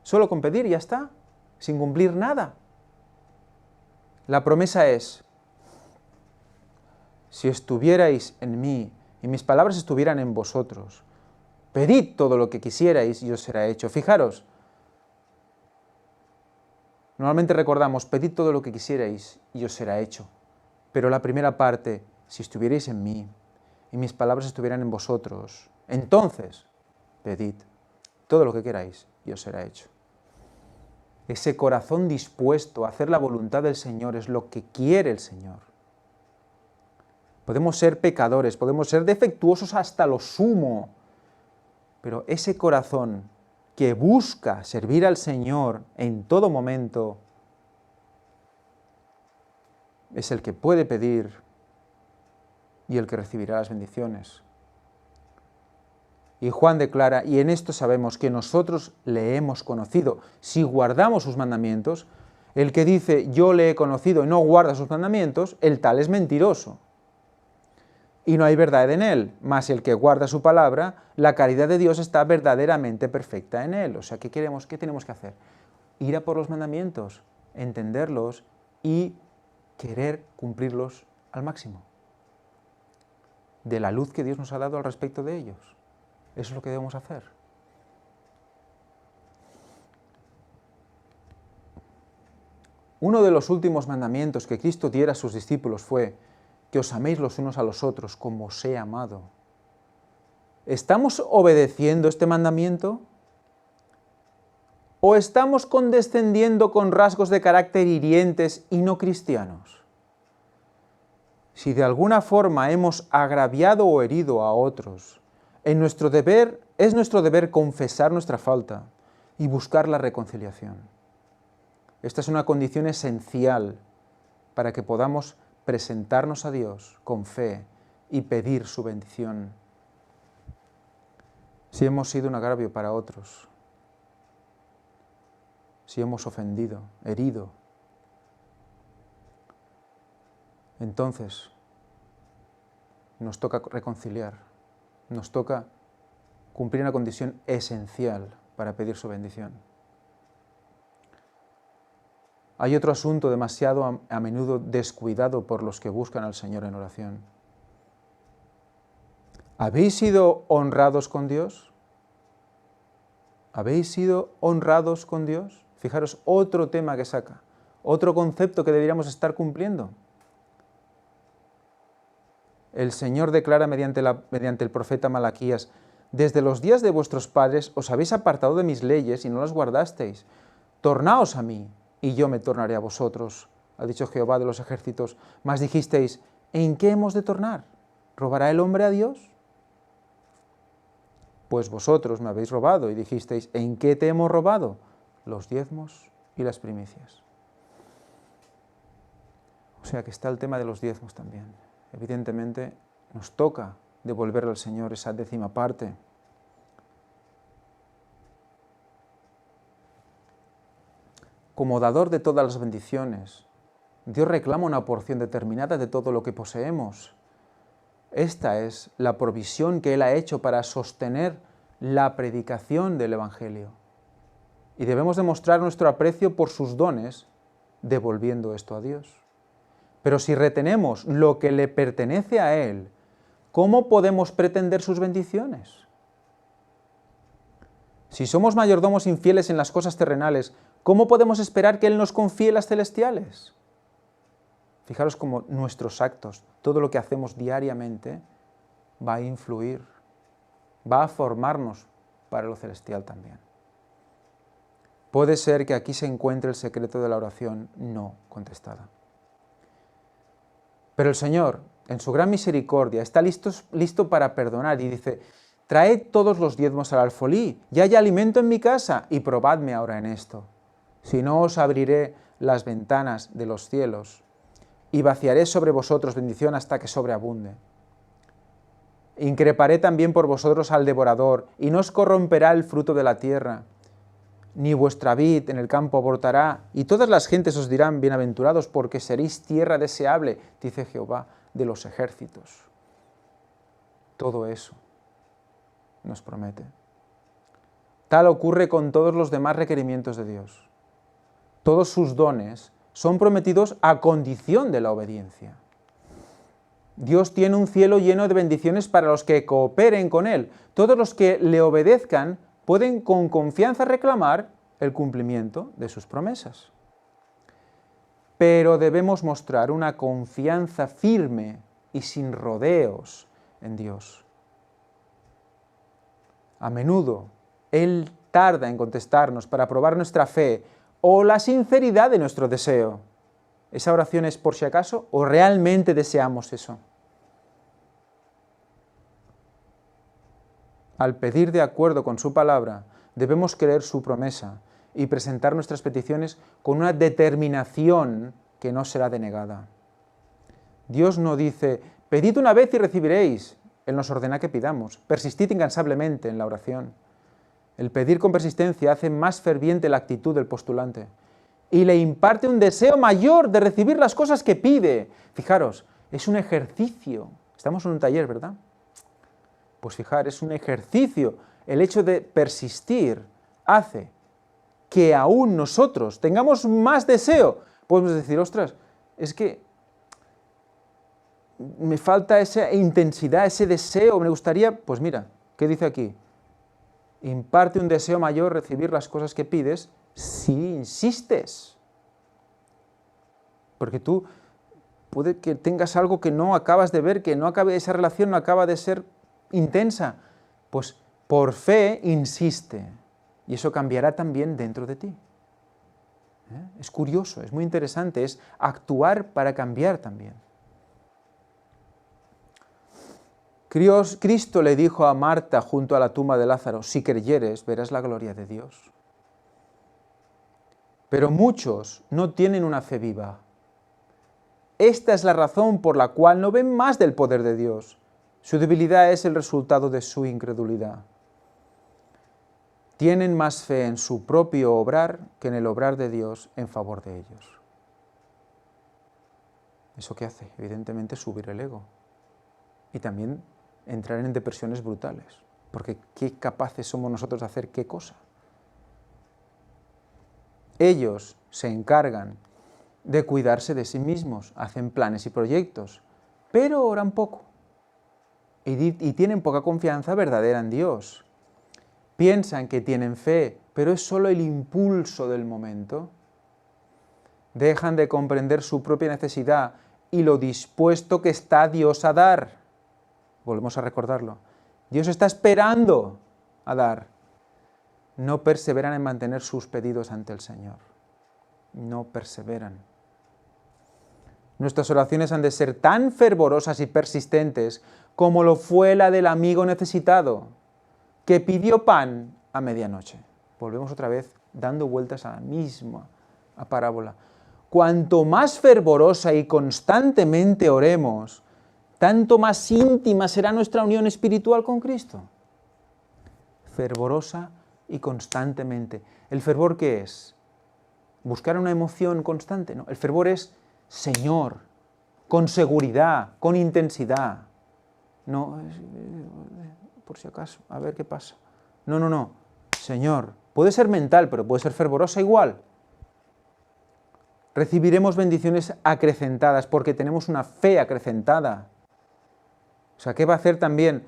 Solo con pedir y ya está, sin cumplir nada. La promesa es, si estuvierais en mí y mis palabras estuvieran en vosotros, pedid todo lo que quisierais y os será hecho. Fijaros, normalmente recordamos, pedid todo lo que quisierais y os será hecho. Pero la primera parte, si estuvierais en mí y mis palabras estuvieran en vosotros, entonces pedid todo lo que queráis y os será hecho. Ese corazón dispuesto a hacer la voluntad del Señor es lo que quiere el Señor. Podemos ser pecadores, podemos ser defectuosos hasta lo sumo, pero ese corazón que busca servir al Señor en todo momento es el que puede pedir y el que recibirá las bendiciones. Y Juan declara, y en esto sabemos que nosotros le hemos conocido, si guardamos sus mandamientos. El que dice, yo le he conocido y no guarda sus mandamientos, el tal es mentiroso. Y no hay verdad en él, mas el que guarda su palabra, la caridad de Dios está verdaderamente perfecta en él. O sea, ¿qué tenemos que hacer? Ir a por los mandamientos, entenderlos y querer cumplirlos al máximo, de la luz que Dios nos ha dado al respecto de ellos. Eso es lo que debemos hacer. Uno de los últimos mandamientos que Cristo diera a sus discípulos fue que os améis los unos a los otros como os he amado. ¿Estamos obedeciendo este mandamiento? ¿O estamos condescendiendo con rasgos de carácter hirientes y no cristianos? si de alguna forma hemos agraviado o herido a otros, es nuestro deber confesar nuestra falta y buscar la reconciliación. Esta es una condición esencial para que podamos presentarnos a Dios con fe y pedir su bendición. Si hemos sido un agravio para otros, si hemos ofendido, herido, entonces nos toca reconciliar, nos toca cumplir una condición esencial para pedir su bendición. Hay otro asunto demasiado a menudo descuidado por los que buscan al Señor en oración. ¿Habéis sido honrados con Dios? ¿Habéis sido honrados con Dios? Fijaros, otro tema que saca, otro concepto que deberíamos estar cumpliendo. El Señor declara mediante el profeta Malaquías: desde los días de vuestros padres os habéis apartado de mis leyes y no las guardasteis. Tornaos a mí, y yo me tornaré a vosotros, ha dicho Jehová de los ejércitos. Mas dijisteis: ¿en qué hemos de tornar? ¿Robará el hombre a Dios? Pues vosotros me habéis robado, y dijisteis: ¿en qué te hemos robado? Los diezmos y las primicias. O sea que está el tema de los diezmos también. Evidentemente nos toca devolverle al Señor esa 10ª parte. Como dador de todas las bendiciones, Dios reclama una porción determinada de todo lo que poseemos. Esta es la provisión que Él ha hecho para sostener la predicación del Evangelio. Y debemos demostrar nuestro aprecio por sus dones, devolviendo esto a Dios. Pero si retenemos lo que le pertenece a Él, ¿cómo podemos pretender sus bendiciones? Si somos mayordomos infieles en las cosas terrenales, ¿cómo podemos esperar que Él nos confíe las celestiales? Fijaros cómo nuestros actos, todo lo que hacemos diariamente, va a influir, va a formarnos para lo celestial también. Puede ser que aquí se encuentre el secreto de la oración no contestada. Pero el Señor, en su gran misericordia, está listo para perdonar y dice: traed todos los diezmos al alfolí, ya hay alimento en mi casa, y probadme ahora en esto. Si no, os abriré las ventanas de los cielos y vaciaré sobre vosotros bendición hasta que sobreabunde. Increparé también por vosotros al devorador, y no os corromperá el fruto de la tierra, ni vuestra vid en el campo abortará, y todas las gentes os dirán: bienaventurados, porque seréis tierra deseable, dice Jehová de los ejércitos. Todo eso nos promete. Tal ocurre con todos los demás requerimientos de Dios. Todos sus dones son prometidos a condición de la obediencia. Dios tiene un cielo lleno de bendiciones para los que cooperen con Él. Todos los que le obedezcan pueden con confianza reclamar el cumplimiento de sus promesas. Pero debemos mostrar una confianza firme y sin rodeos en Dios. A menudo Él tarda en contestarnos para probar nuestra fe o la sinceridad de nuestro deseo. ¿Esa oración es por si acaso o realmente deseamos eso? Al pedir de acuerdo con su palabra, debemos creer su promesa y presentar nuestras peticiones con una determinación que no será denegada. Dios no dice: pedid una vez y recibiréis. Él nos ordena que pidamos. Persistid incansablemente en la oración. El pedir con persistencia hace más ferviente la actitud del postulante y le imparte un deseo mayor de recibir las cosas que pide. Fijaros, es un ejercicio. Estamos en un taller, ¿verdad? Pues fijar, es un ejercicio. El hecho de persistir hace que aún nosotros tengamos más deseo. Podemos decir: ostras, es que me falta esa intensidad, ese deseo, me gustaría. Pues mira, ¿qué dice aquí? Imparte un deseo mayor recibir las cosas que pides si insistes. Porque tú puede que tengas algo que no acabas de ver, que no acabe, esa relación no acaba de ser intensa. Pues por fe insiste. Y eso cambiará también dentro de ti. Es curioso, es muy interesante, es actuar para cambiar también. Cristo le dijo a Marta junto a la tumba de Lázaro, si creyeres, verás la gloria de Dios. Pero muchos no tienen una fe viva. Esta es la razón por la cual no ven más del poder de Dios. Su debilidad es el resultado de su incredulidad. Tienen más fe en su propio obrar que en el obrar de Dios en favor de ellos. ¿Eso qué hace? Evidentemente subir el ego. Y también entrar en depresiones brutales. Porque ¿qué capaces somos nosotros de hacer qué cosa? Ellos se encargan de cuidarse de sí mismos, hacen planes y proyectos, pero oran poco. Y tienen poca confianza verdadera en Dios. Piensan que tienen fe, pero es solo el impulso del momento. Dejan de comprender su propia necesidad y lo dispuesto que está Dios a dar. Volvemos a recordarlo. Dios está esperando a dar. No perseveran en mantener sus pedidos ante el Señor. No perseveran. Nuestras oraciones han de ser tan fervorosas y persistentes como lo fue la del amigo necesitado, que pidió pan a medianoche. Volvemos otra vez dando vueltas a la misma parábola. Cuanto más fervorosa y constantemente oremos, tanto más íntima será nuestra unión espiritual con Cristo. Fervorosa y constantemente. ¿El fervor qué es? ¿Buscar una emoción constante? No, el fervor es Señor, con seguridad, con intensidad. No, por si acaso, a ver qué pasa. No, Señor. Puede ser mental, pero puede ser fervorosa igual. Recibiremos bendiciones acrecentadas porque tenemos una fe acrecentada. O sea, ¿qué va a hacer también?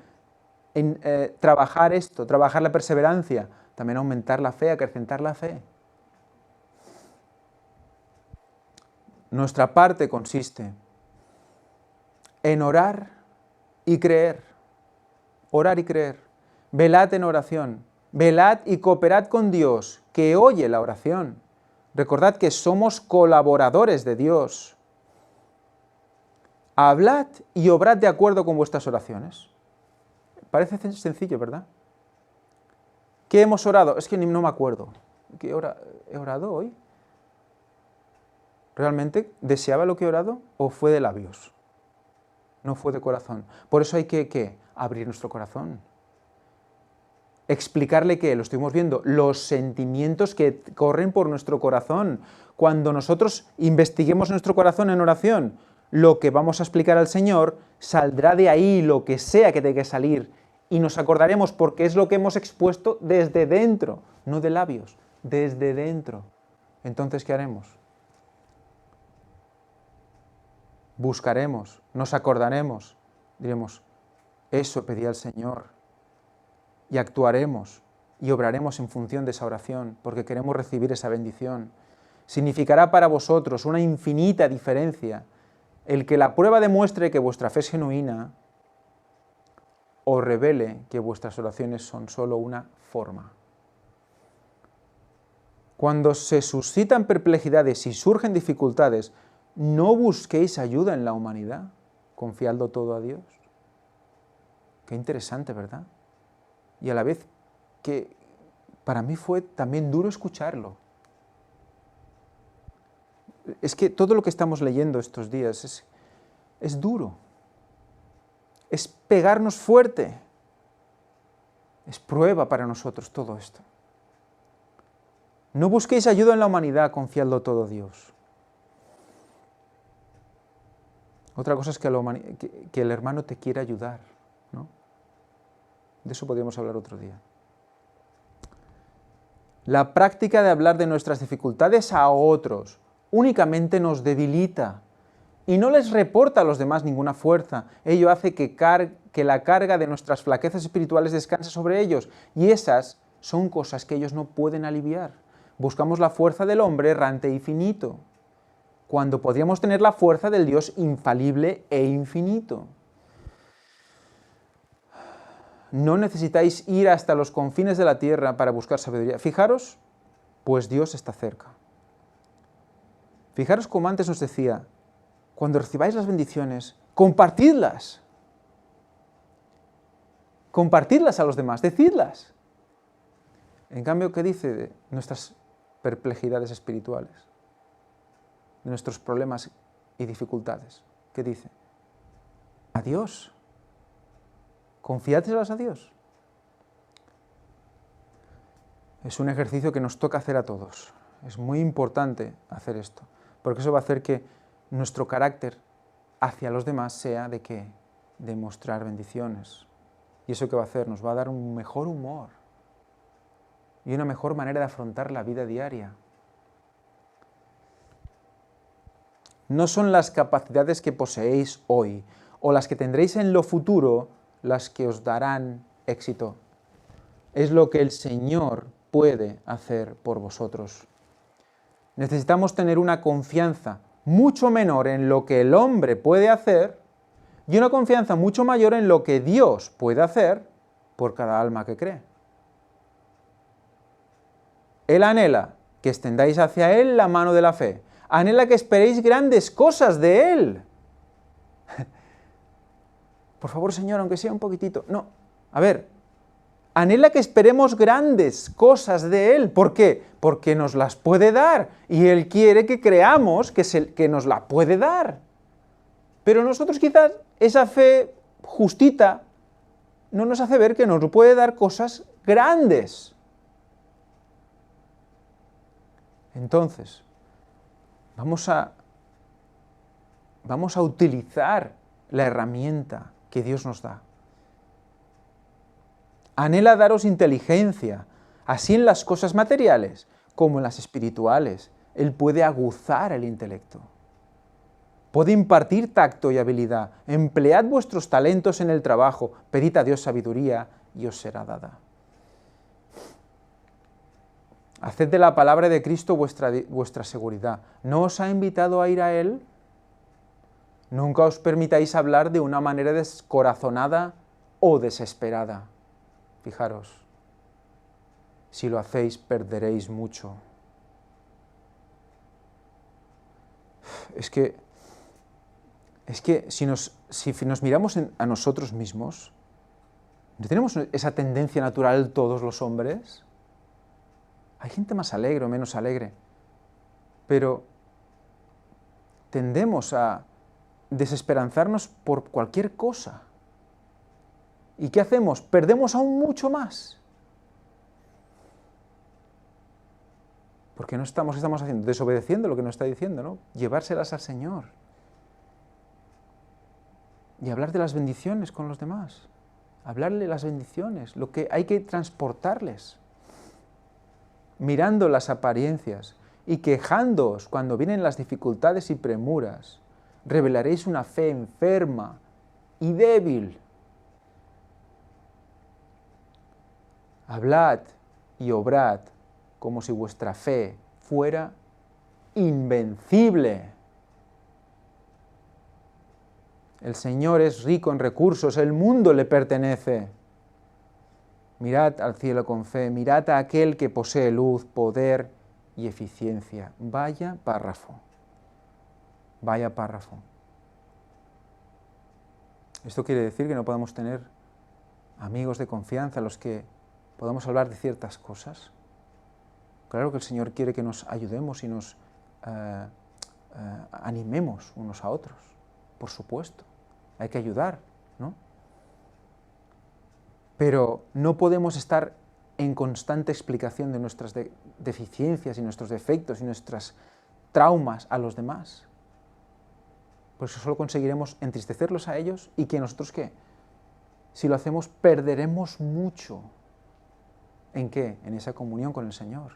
Trabajar esto, trabajar la perseverancia, también aumentar la fe, acrecentar la fe. Nuestra parte consiste en orar y creer. Orar y creer. Velad en oración. Velad y cooperad con Dios, que oye la oración. Recordad que somos colaboradores de Dios. Hablad y obrad de acuerdo con vuestras oraciones. Parece sencillo, ¿verdad? ¿Qué hemos orado? Es que no me acuerdo. ¿Qué he orado hoy? ¿Realmente deseaba lo que he orado o fue de labios? No fue de corazón. Por eso hay que, ¿qué? Abrir nuestro corazón. Explicarle que, lo estuvimos viendo, los sentimientos que corren por nuestro corazón. Cuando nosotros investiguemos nuestro corazón en oración, lo que vamos a explicar al Señor, saldrá de ahí lo que sea que tenga que salir. Y nos acordaremos porque es lo que hemos expuesto desde dentro, no de labios, desde dentro. Entonces, ¿qué haremos? Buscaremos, nos acordaremos, diremos, eso pedí al Señor, y actuaremos y obraremos en función de esa oración, porque queremos recibir esa bendición. Significará para vosotros una infinita diferencia el que la prueba demuestre que vuestra fe es genuina o revele que vuestras oraciones son solo una forma. Cuando se suscitan perplejidades y surgen dificultades, no busquéis ayuda en la humanidad, confiando todo a Dios. Qué interesante, ¿verdad? Y a la vez que para mí fue también duro escucharlo. Es que todo lo que estamos leyendo estos días es duro. Es pegarnos fuerte. Es prueba para nosotros todo esto. No busquéis ayuda en la humanidad, confiando todo a Dios. Otra cosa es que el hermano te quiera ayudar, ¿no? De eso podríamos hablar otro día. La práctica de hablar de nuestras dificultades a otros únicamente nos debilita y no les reporta a los demás ninguna fuerza. Ello hace que la carga de nuestras flaquezas espirituales descanse sobre ellos, y esas son cosas que ellos no pueden aliviar. Buscamos la fuerza del hombre errante y finito, cuando podríamos tener la fuerza del Dios infalible e infinito. No necesitáis ir hasta los confines de la tierra para buscar sabiduría. Fijaros, pues Dios está cerca. Fijaros como antes nos decía, cuando recibáis las bendiciones, compartidlas. compartidlas a los demás, decidlas. En cambio, ¿qué dice de nuestras perplejidades espirituales? De nuestros problemas y dificultades. ¿Qué dice? A Dios. Confiádselas a Dios. Es un ejercicio que nos toca hacer a todos. Es muy importante hacer esto, porque eso va a hacer que nuestro carácter hacia los demás sea de ¿qué? De mostrar bendiciones. ¿Y eso qué va a hacer? Nos va a dar un mejor humor y una mejor manera de afrontar la vida diaria. No son las capacidades que poseéis hoy o las que tendréis en lo futuro las que os darán éxito. Es lo que el Señor puede hacer por vosotros. Necesitamos tener una confianza mucho menor en lo que el hombre puede hacer y una confianza mucho mayor en lo que Dios puede hacer por cada alma que cree. Él anhela que extendáis hacia Él la mano de la fe. Anhela que esperéis grandes cosas de Él. Por favor, Señor, aunque sea un poquitito. No, a ver, anhela que esperemos grandes cosas de Él. ¿Por qué? Porque nos las puede dar y Él quiere que creamos que nos la puede dar. Pero nosotros quizás esa fe justita no nos hace ver que nos puede dar cosas grandes. Entonces, vamos a utilizar la herramienta que Dios nos da. Anhela daros inteligencia, así en las cosas materiales como en las espirituales. Él puede aguzar el intelecto. Puede impartir tacto y habilidad. Emplead vuestros talentos en el trabajo, pedid a Dios sabiduría y os será dada. Haced de la palabra de Cristo vuestra seguridad. ¿No os ha invitado a ir a Él? Nunca os permitáis hablar de una manera descorazonada o desesperada. Fijaros, si lo hacéis perderéis mucho. Es que si nos miramos a nosotros mismos, ¿no tenemos esa tendencia natural todos los hombres? Hay gente más alegre o menos alegre, pero tendemos a desesperanzarnos por cualquier cosa. ¿Y qué hacemos? Perdemos aún mucho más. Porque ¿qué estamos haciendo? Desobedeciendo lo que nos está diciendo, ¿no? Llevárselas al Señor. Y hablar de las bendiciones con los demás. Hablarle las bendiciones, lo que hay que transportarles. Mirando las apariencias y quejándoos cuando vienen las dificultades y premuras, revelaréis una fe enferma y débil. Hablad y obrad como si vuestra fe fuera invencible. El Señor es rico en recursos, el mundo le pertenece. Mirad al cielo con fe, mirad a aquel que posee luz, poder y eficiencia. Vaya párrafo. Vaya párrafo. Esto quiere decir que no podemos tener amigos de confianza a los que podamos hablar de ciertas cosas. Claro que el Señor quiere que nos ayudemos y nos animemos unos a otros, por supuesto. Hay que ayudar, ¿no? Pero no podemos estar en constante explicación de nuestras deficiencias y nuestros defectos y nuestros traumas a los demás. Por eso solo conseguiremos entristecerlos a ellos y que nosotros, ¿qué? Si lo hacemos, perderemos mucho. ¿En qué? En esa comunión con el Señor.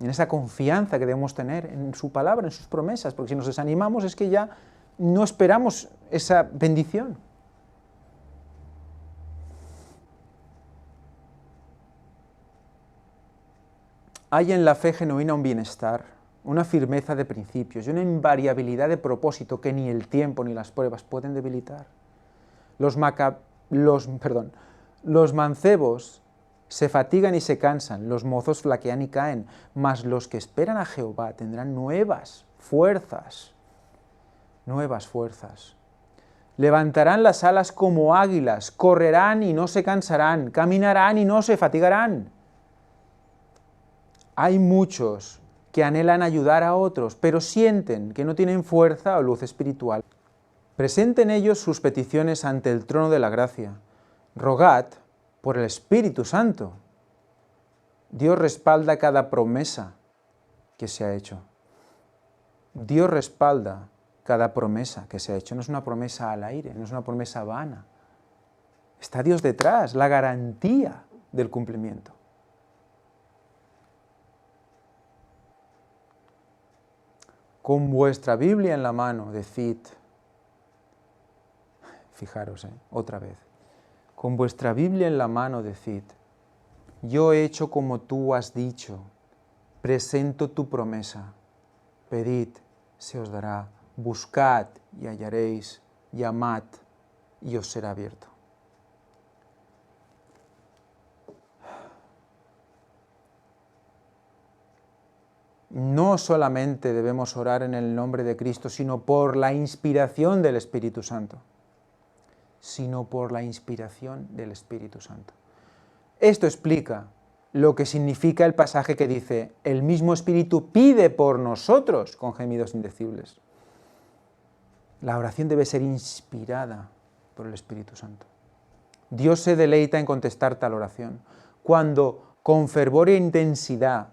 En esa confianza que debemos tener en su palabra, en sus promesas, porque si nos desanimamos es que ya no esperamos esa bendición. Hay en la fe genuina un bienestar, una firmeza de principios y una invariabilidad de propósito que ni el tiempo ni las pruebas pueden debilitar. Los mancebos se fatigan y se cansan, los mozos flaquean y caen, mas los que esperan a Jehová tendrán nuevas fuerzas. Nuevas fuerzas. Levantarán las alas como águilas, correrán y no se cansarán, caminarán y no se fatigarán. Hay muchos que anhelan ayudar a otros, pero sienten que no tienen fuerza o luz espiritual. Presenten ellos sus peticiones ante el trono de la gracia. Rogad por el Espíritu Santo. Dios respalda cada promesa que se ha hecho. Dios respalda cada promesa que se ha hecho. No es una promesa al aire, no es una promesa vana. Está Dios detrás, la garantía del cumplimiento. Con vuestra Biblia en la mano, decid, fijaros, otra vez, con vuestra Biblia en la mano, decid, yo he hecho como tú has dicho, presento tu promesa, pedid, se os dará, buscad y hallaréis, llamad y os será abierto. No solamente debemos orar en el nombre de Cristo, sino por la inspiración del Espíritu Santo. Sino por la inspiración del Espíritu Santo. Esto explica lo que significa el pasaje que dice, el mismo Espíritu pide por nosotros con gemidos indecibles. La oración debe ser inspirada por el Espíritu Santo. Dios se deleita en contestar tal oración. Cuando con fervor e intensidad,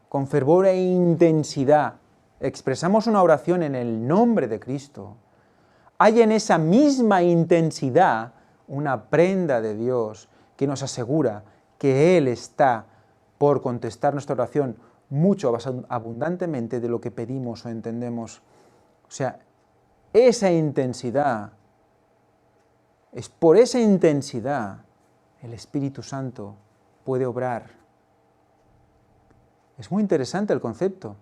expresamos una oración en el nombre de Cristo, hay en esa misma intensidad una prenda de Dios que nos asegura que Él está por contestar nuestra oración mucho más abundantemente de lo que pedimos o entendemos. O sea, esa intensidad, es por esa intensidad el Espíritu Santo puede obrar. Es muy interesante el concepto.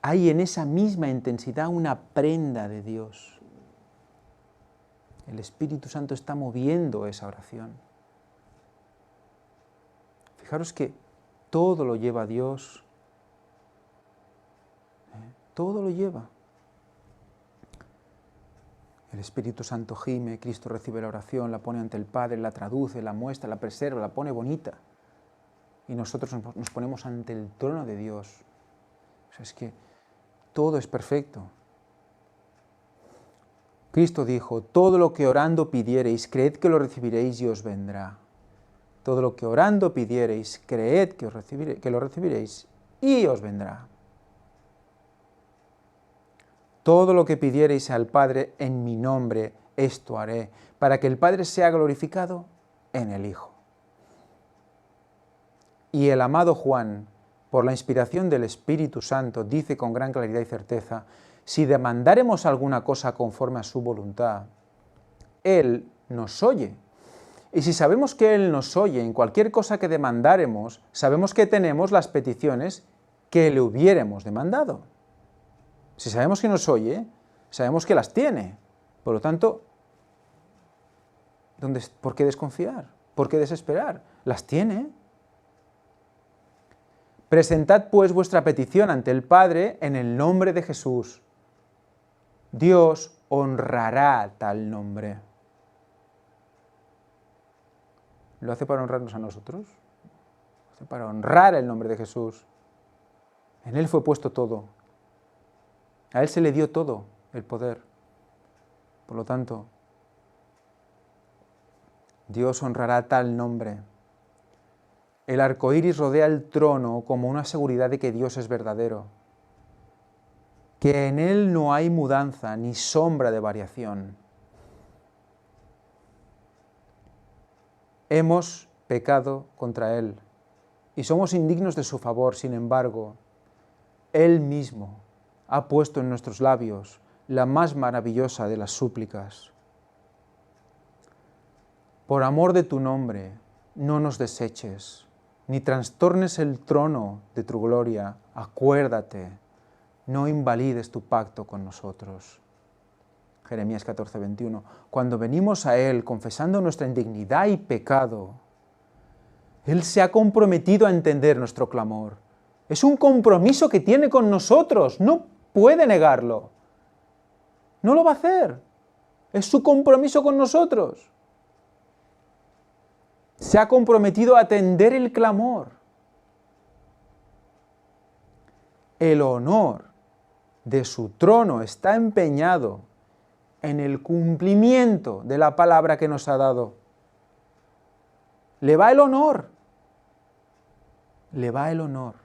Hay en esa misma intensidad una prenda de Dios. El Espíritu Santo está moviendo esa oración. Fijaros que todo lo lleva Dios. Todo lo lleva. El Espíritu Santo gime, Cristo recibe la oración, la pone ante el Padre, la traduce, la muestra, la preserva, la pone bonita. Y nosotros nos ponemos ante el trono de Dios. O sea, es que todo es perfecto. Cristo dijo, todo lo que orando pidiereis, creed que lo recibiréis y os vendrá. Todo lo que orando pidiereis, creed que lo recibiréis y os vendrá. Todo lo que pidiereis al Padre en mi nombre, esto haré, para que el Padre sea glorificado en el Hijo. Y el amado Juan, por la inspiración del Espíritu Santo, dice con gran claridad y certeza, si demandáremos alguna cosa conforme a su voluntad, Él nos oye. Y si sabemos que Él nos oye en cualquier cosa que demandáremos, sabemos que tenemos las peticiones que le hubiéramos demandado. Si sabemos que nos oye, sabemos que las tiene. Por lo tanto, ¿por qué desconfiar? ¿Por qué desesperar? Las tiene. Presentad pues vuestra petición ante el Padre en el nombre de Jesús. Dios honrará tal nombre. ¿Lo hace para honrarnos a nosotros? Lo hace para honrar el nombre de Jesús. En Él fue puesto todo. A Él se le dio todo el poder. Por lo tanto, Dios honrará tal nombre. El arco iris rodea el trono como una seguridad de que Dios es verdadero, que en Él no hay mudanza ni sombra de variación. Hemos pecado contra Él y somos indignos de su favor, sin embargo, Él mismo ha puesto en nuestros labios la más maravillosa de las súplicas. Por amor de tu nombre, no nos deseches, ni trastornes el trono de tu gloria. Acuérdate, no invalides tu pacto con nosotros. Jeremías 14, 21. Cuando venimos a Él confesando nuestra indignidad y pecado, Él se ha comprometido a entender nuestro clamor. Es un compromiso que tiene con nosotros, no puede negarlo. No lo va a hacer. Es su compromiso con nosotros. Se ha comprometido a atender el clamor. El honor de su trono está empeñado en el cumplimiento de la palabra que nos ha dado. Le va el honor. Le va el honor.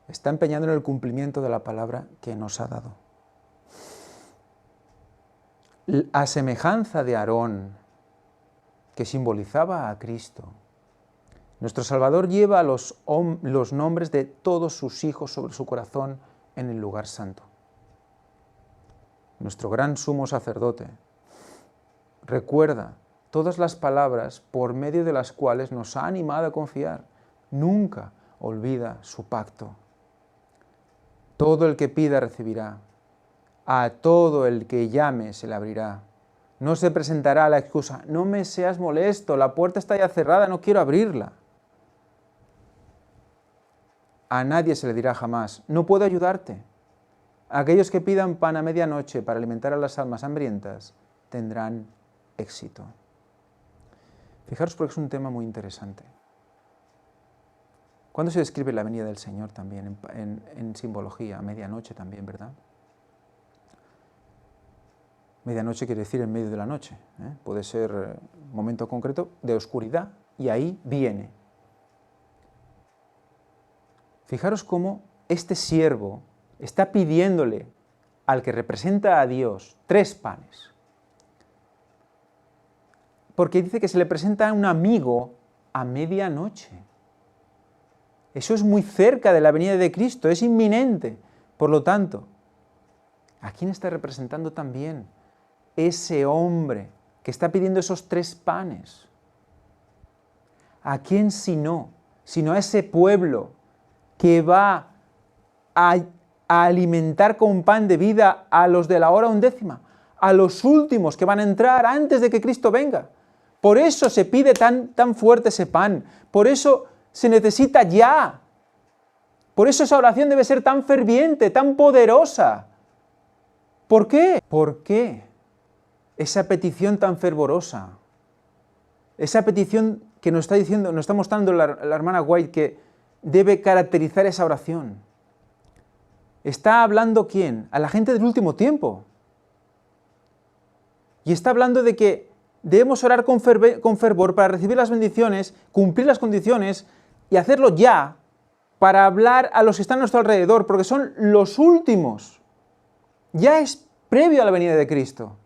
Está empeñado en el cumplimiento de la palabra que nos ha dado. A semejanza de Aarón, que simbolizaba a Cristo, nuestro Salvador lleva los nombres de todos sus hijos sobre su corazón en el lugar santo. Nuestro gran sumo sacerdote recuerda todas las palabras por medio de las cuales nos ha animado a confiar. Nunca olvida su pacto. Todo el que pida recibirá. A todo el que llame se le abrirá. No se presentará la excusa, no me seas molesto, la puerta está ya cerrada, no quiero abrirla. A nadie se le dirá jamás, no puedo ayudarte. Aquellos que pidan pan a medianoche para alimentar a las almas hambrientas tendrán éxito. Fijaros porque es un tema muy interesante. ¿Cuándo se describe la venida del Señor también en simbología? A medianoche también, ¿verdad? Medianoche quiere decir en medio de la noche, ¿eh? Puede ser un momento concreto de oscuridad y ahí viene. Fijaros cómo este siervo está pidiéndole al que representa a Dios 3 panes. Porque dice que se le presenta a un amigo a medianoche. Eso es muy cerca de la venida de Cristo, es inminente. Por lo tanto, ¿a quién está representando también ese hombre que está pidiendo esos 3 panes? ¿A quién sino a ese pueblo que va a alimentar con pan de vida a los de la hora 11ª, a los últimos que van a entrar antes de que Cristo venga? Por eso se pide tan fuerte ese pan, por eso se necesita ya, por eso esa oración debe ser tan ferviente, tan poderosa. ¿Por qué? ¿Por qué esa petición tan fervorosa? Esa petición que nos está diciendo, nos está mostrando la hermana White que debe caracterizar esa oración. ¿Está hablando quién? A la gente del último tiempo. Y está hablando de que debemos orar con fervor para recibir las bendiciones, cumplir las condiciones y hacerlo ya para hablar a los que están a nuestro alrededor, porque son los últimos. Ya es previo a la venida de Cristo.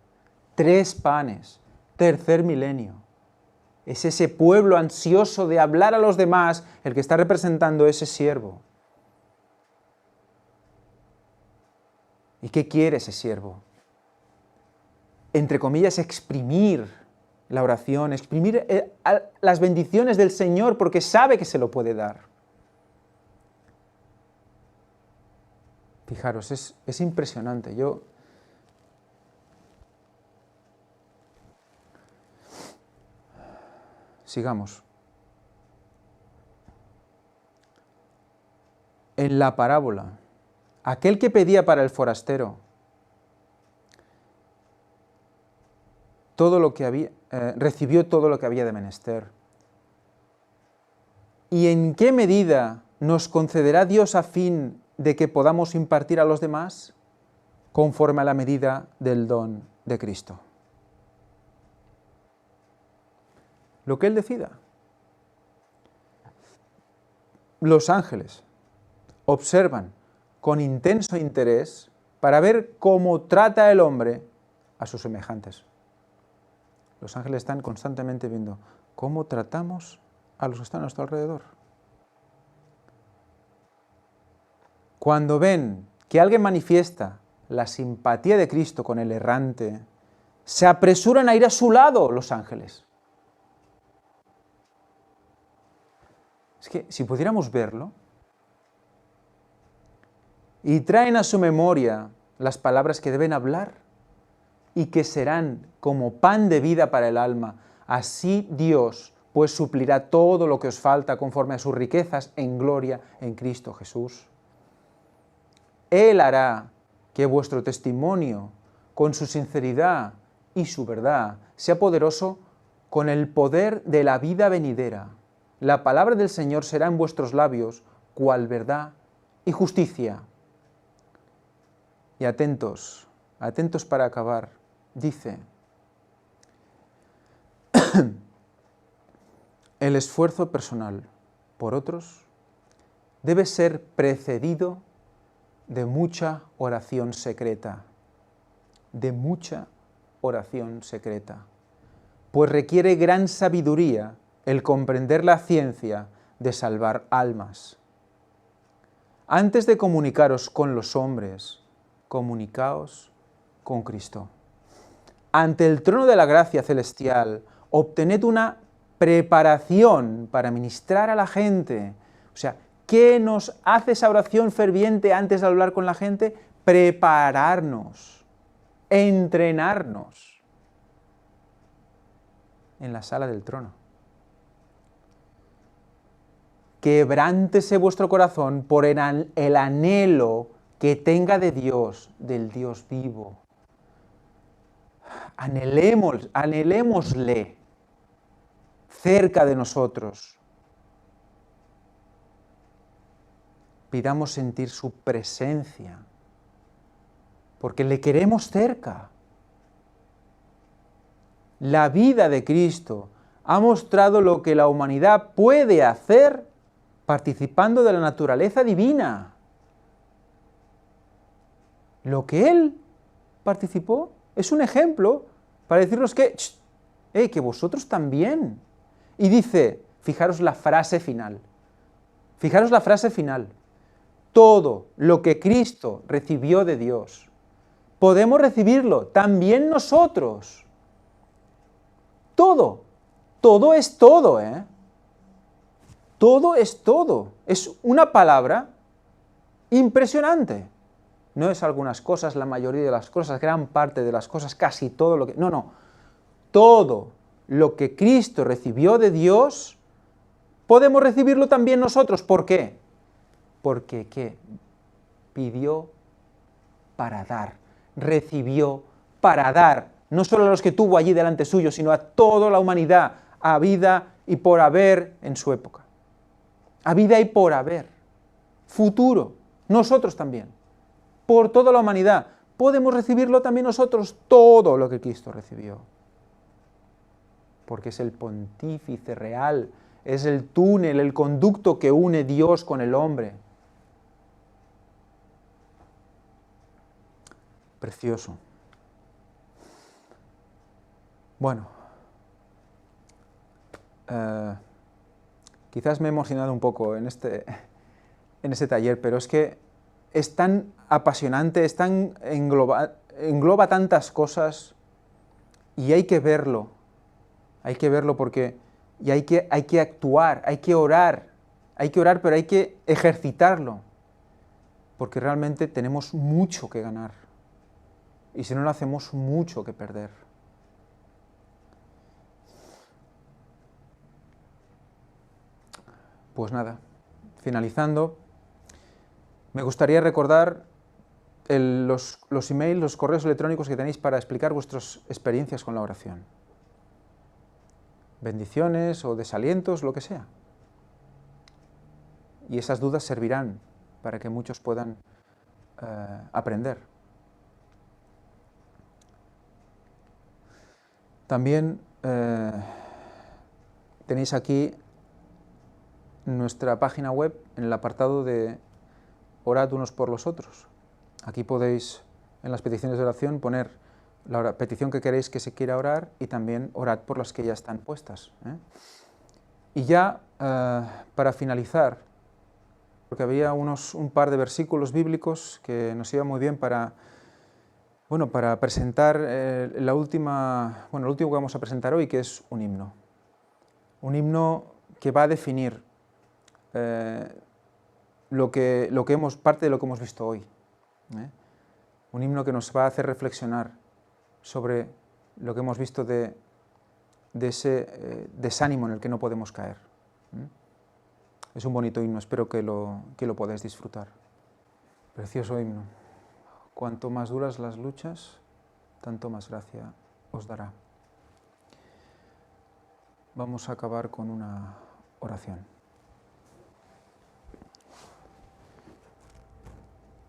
3 panes, tercer milenio. Es ese pueblo ansioso de hablar a los demás el que está representando ese siervo. ¿Y qué quiere ese siervo? Entre comillas, exprimir la oración, exprimir las bendiciones del Señor porque sabe que se lo puede dar. Fijaros, es impresionante. Sigamos. En la parábola, aquel que pedía para el forastero todo lo que había, recibió todo lo que había de menester. ¿Y en qué medida nos concederá Dios a fin de que podamos impartir a los demás? Conforme a la medida del don de Cristo. Lo que Él decida. Los ángeles observan con intenso interés para ver cómo trata el hombre a sus semejantes. Los ángeles están constantemente viendo cómo tratamos a los que están a nuestro alrededor. Cuando ven que alguien manifiesta la simpatía de Cristo con el errante, se apresuran a ir a su lado los ángeles. Es que si pudiéramos verlo, y traen a su memoria las palabras que deben hablar y que serán como pan de vida para el alma, así Dios pues suplirá todo lo que os falta conforme a sus riquezas en gloria en Cristo Jesús. Él hará que vuestro testimonio, con su sinceridad y su verdad, sea poderoso con el poder de la vida venidera. La palabra del Señor será en vuestros labios, cual verdad y justicia. Y atentos, atentos para acabar, dice, el esfuerzo personal por otros debe ser precedido de mucha oración secreta, pues requiere gran sabiduría el comprender la ciencia de salvar almas. Antes de comunicaros con los hombres, comunicaos con Cristo. Ante el trono de la gracia celestial, obtened una preparación para ministrar a la gente. O sea, ¿qué nos hace esa oración ferviente antes de hablar con la gente? Prepararnos, entrenarnos en la sala del trono. Quebrántese vuestro corazón por el anhelo que tenga de Dios, del Dios vivo. Anhelémosle cerca de nosotros. Pidamos sentir su presencia, porque le queremos cerca. La vida de Cristo ha mostrado lo que la humanidad puede hacer participando de la naturaleza divina. Lo que Él participó es un ejemplo para decirnos que vosotros también. Y dice, fijaros la frase final, todo lo que Cristo recibió de Dios, podemos recibirlo también nosotros. Todo es todo, ¿eh? Todo es todo. Es una palabra impresionante. No es algunas cosas, la mayoría de las cosas, gran parte de las cosas, casi todo lo que... No. Todo lo que Cristo recibió de Dios, podemos recibirlo también nosotros. ¿Por qué? Porque ¿qué? Pidió para dar, recibió para dar, no solo a los que tuvo allí delante suyo, sino a toda la humanidad, a vida y por haber en su época. A vida y por haber. Futuro, nosotros también. Por toda la humanidad. Podemos recibirlo también nosotros, todo lo que Cristo recibió. Porque es el pontífice real, es el túnel, el conducto que une Dios con el hombre. Precioso. Bueno, quizás me he emocionado un poco en este taller, pero es que es tan apasionante, engloba tantas cosas y hay que verlo porque y hay que actuar, hay que orar, pero hay que ejercitarlo, porque realmente tenemos mucho que ganar y si no lo hacemos, mucho que perder. Pues nada, finalizando, me gustaría recordar los emails, los correos electrónicos que tenéis para explicar vuestras experiencias con la oración. Bendiciones o desalientos, lo que sea. Y esas dudas servirán para que muchos puedan aprender. También tenéis aquí nuestra página web en el apartado de orad unos por los otros. Aquí podéis, en las peticiones de oración, poner la petición que queréis que se quiera orar y también orad por las que ya están puestas. Y ya, para finalizar, porque había un par de versículos bíblicos que nos iba muy bien para presentar lo último que vamos a presentar hoy, que es un himno. Un himno que va a definir parte de lo que hemos visto hoy. Un himno que nos va a hacer reflexionar sobre lo que hemos visto de ese desánimo en el que no podemos caer. Es un bonito himno, espero que lo podáis disfrutar. Precioso himno. Cuanto más duras las luchas, tanto más gracia os dará. Vamos a acabar con una oración.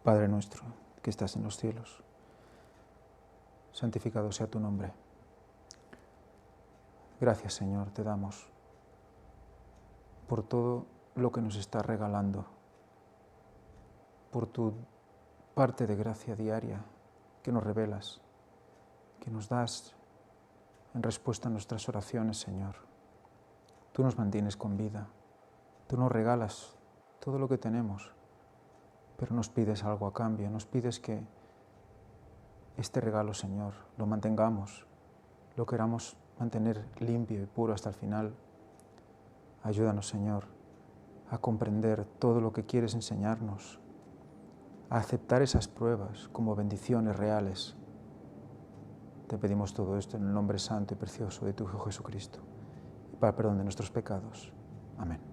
Padre nuestro, que estás en los cielos, santificado sea tu nombre. Gracias, Señor, te damos por todo lo que nos estás regalando, por tu parte de gracia diaria que nos revelas, que nos das en respuesta a nuestras oraciones, Señor. Tú nos mantienes con vida, tú nos regalas todo lo que tenemos, pero nos pides algo a cambio, nos pides que este regalo, Señor, lo mantengamos, lo queramos mantener limpio y puro hasta el final. Ayúdanos, Señor, a comprender todo lo que quieres enseñarnos, a aceptar esas pruebas como bendiciones reales. Te pedimos todo esto en el nombre santo y precioso de tu Hijo Jesucristo, y para el perdón de nuestros pecados. Amén.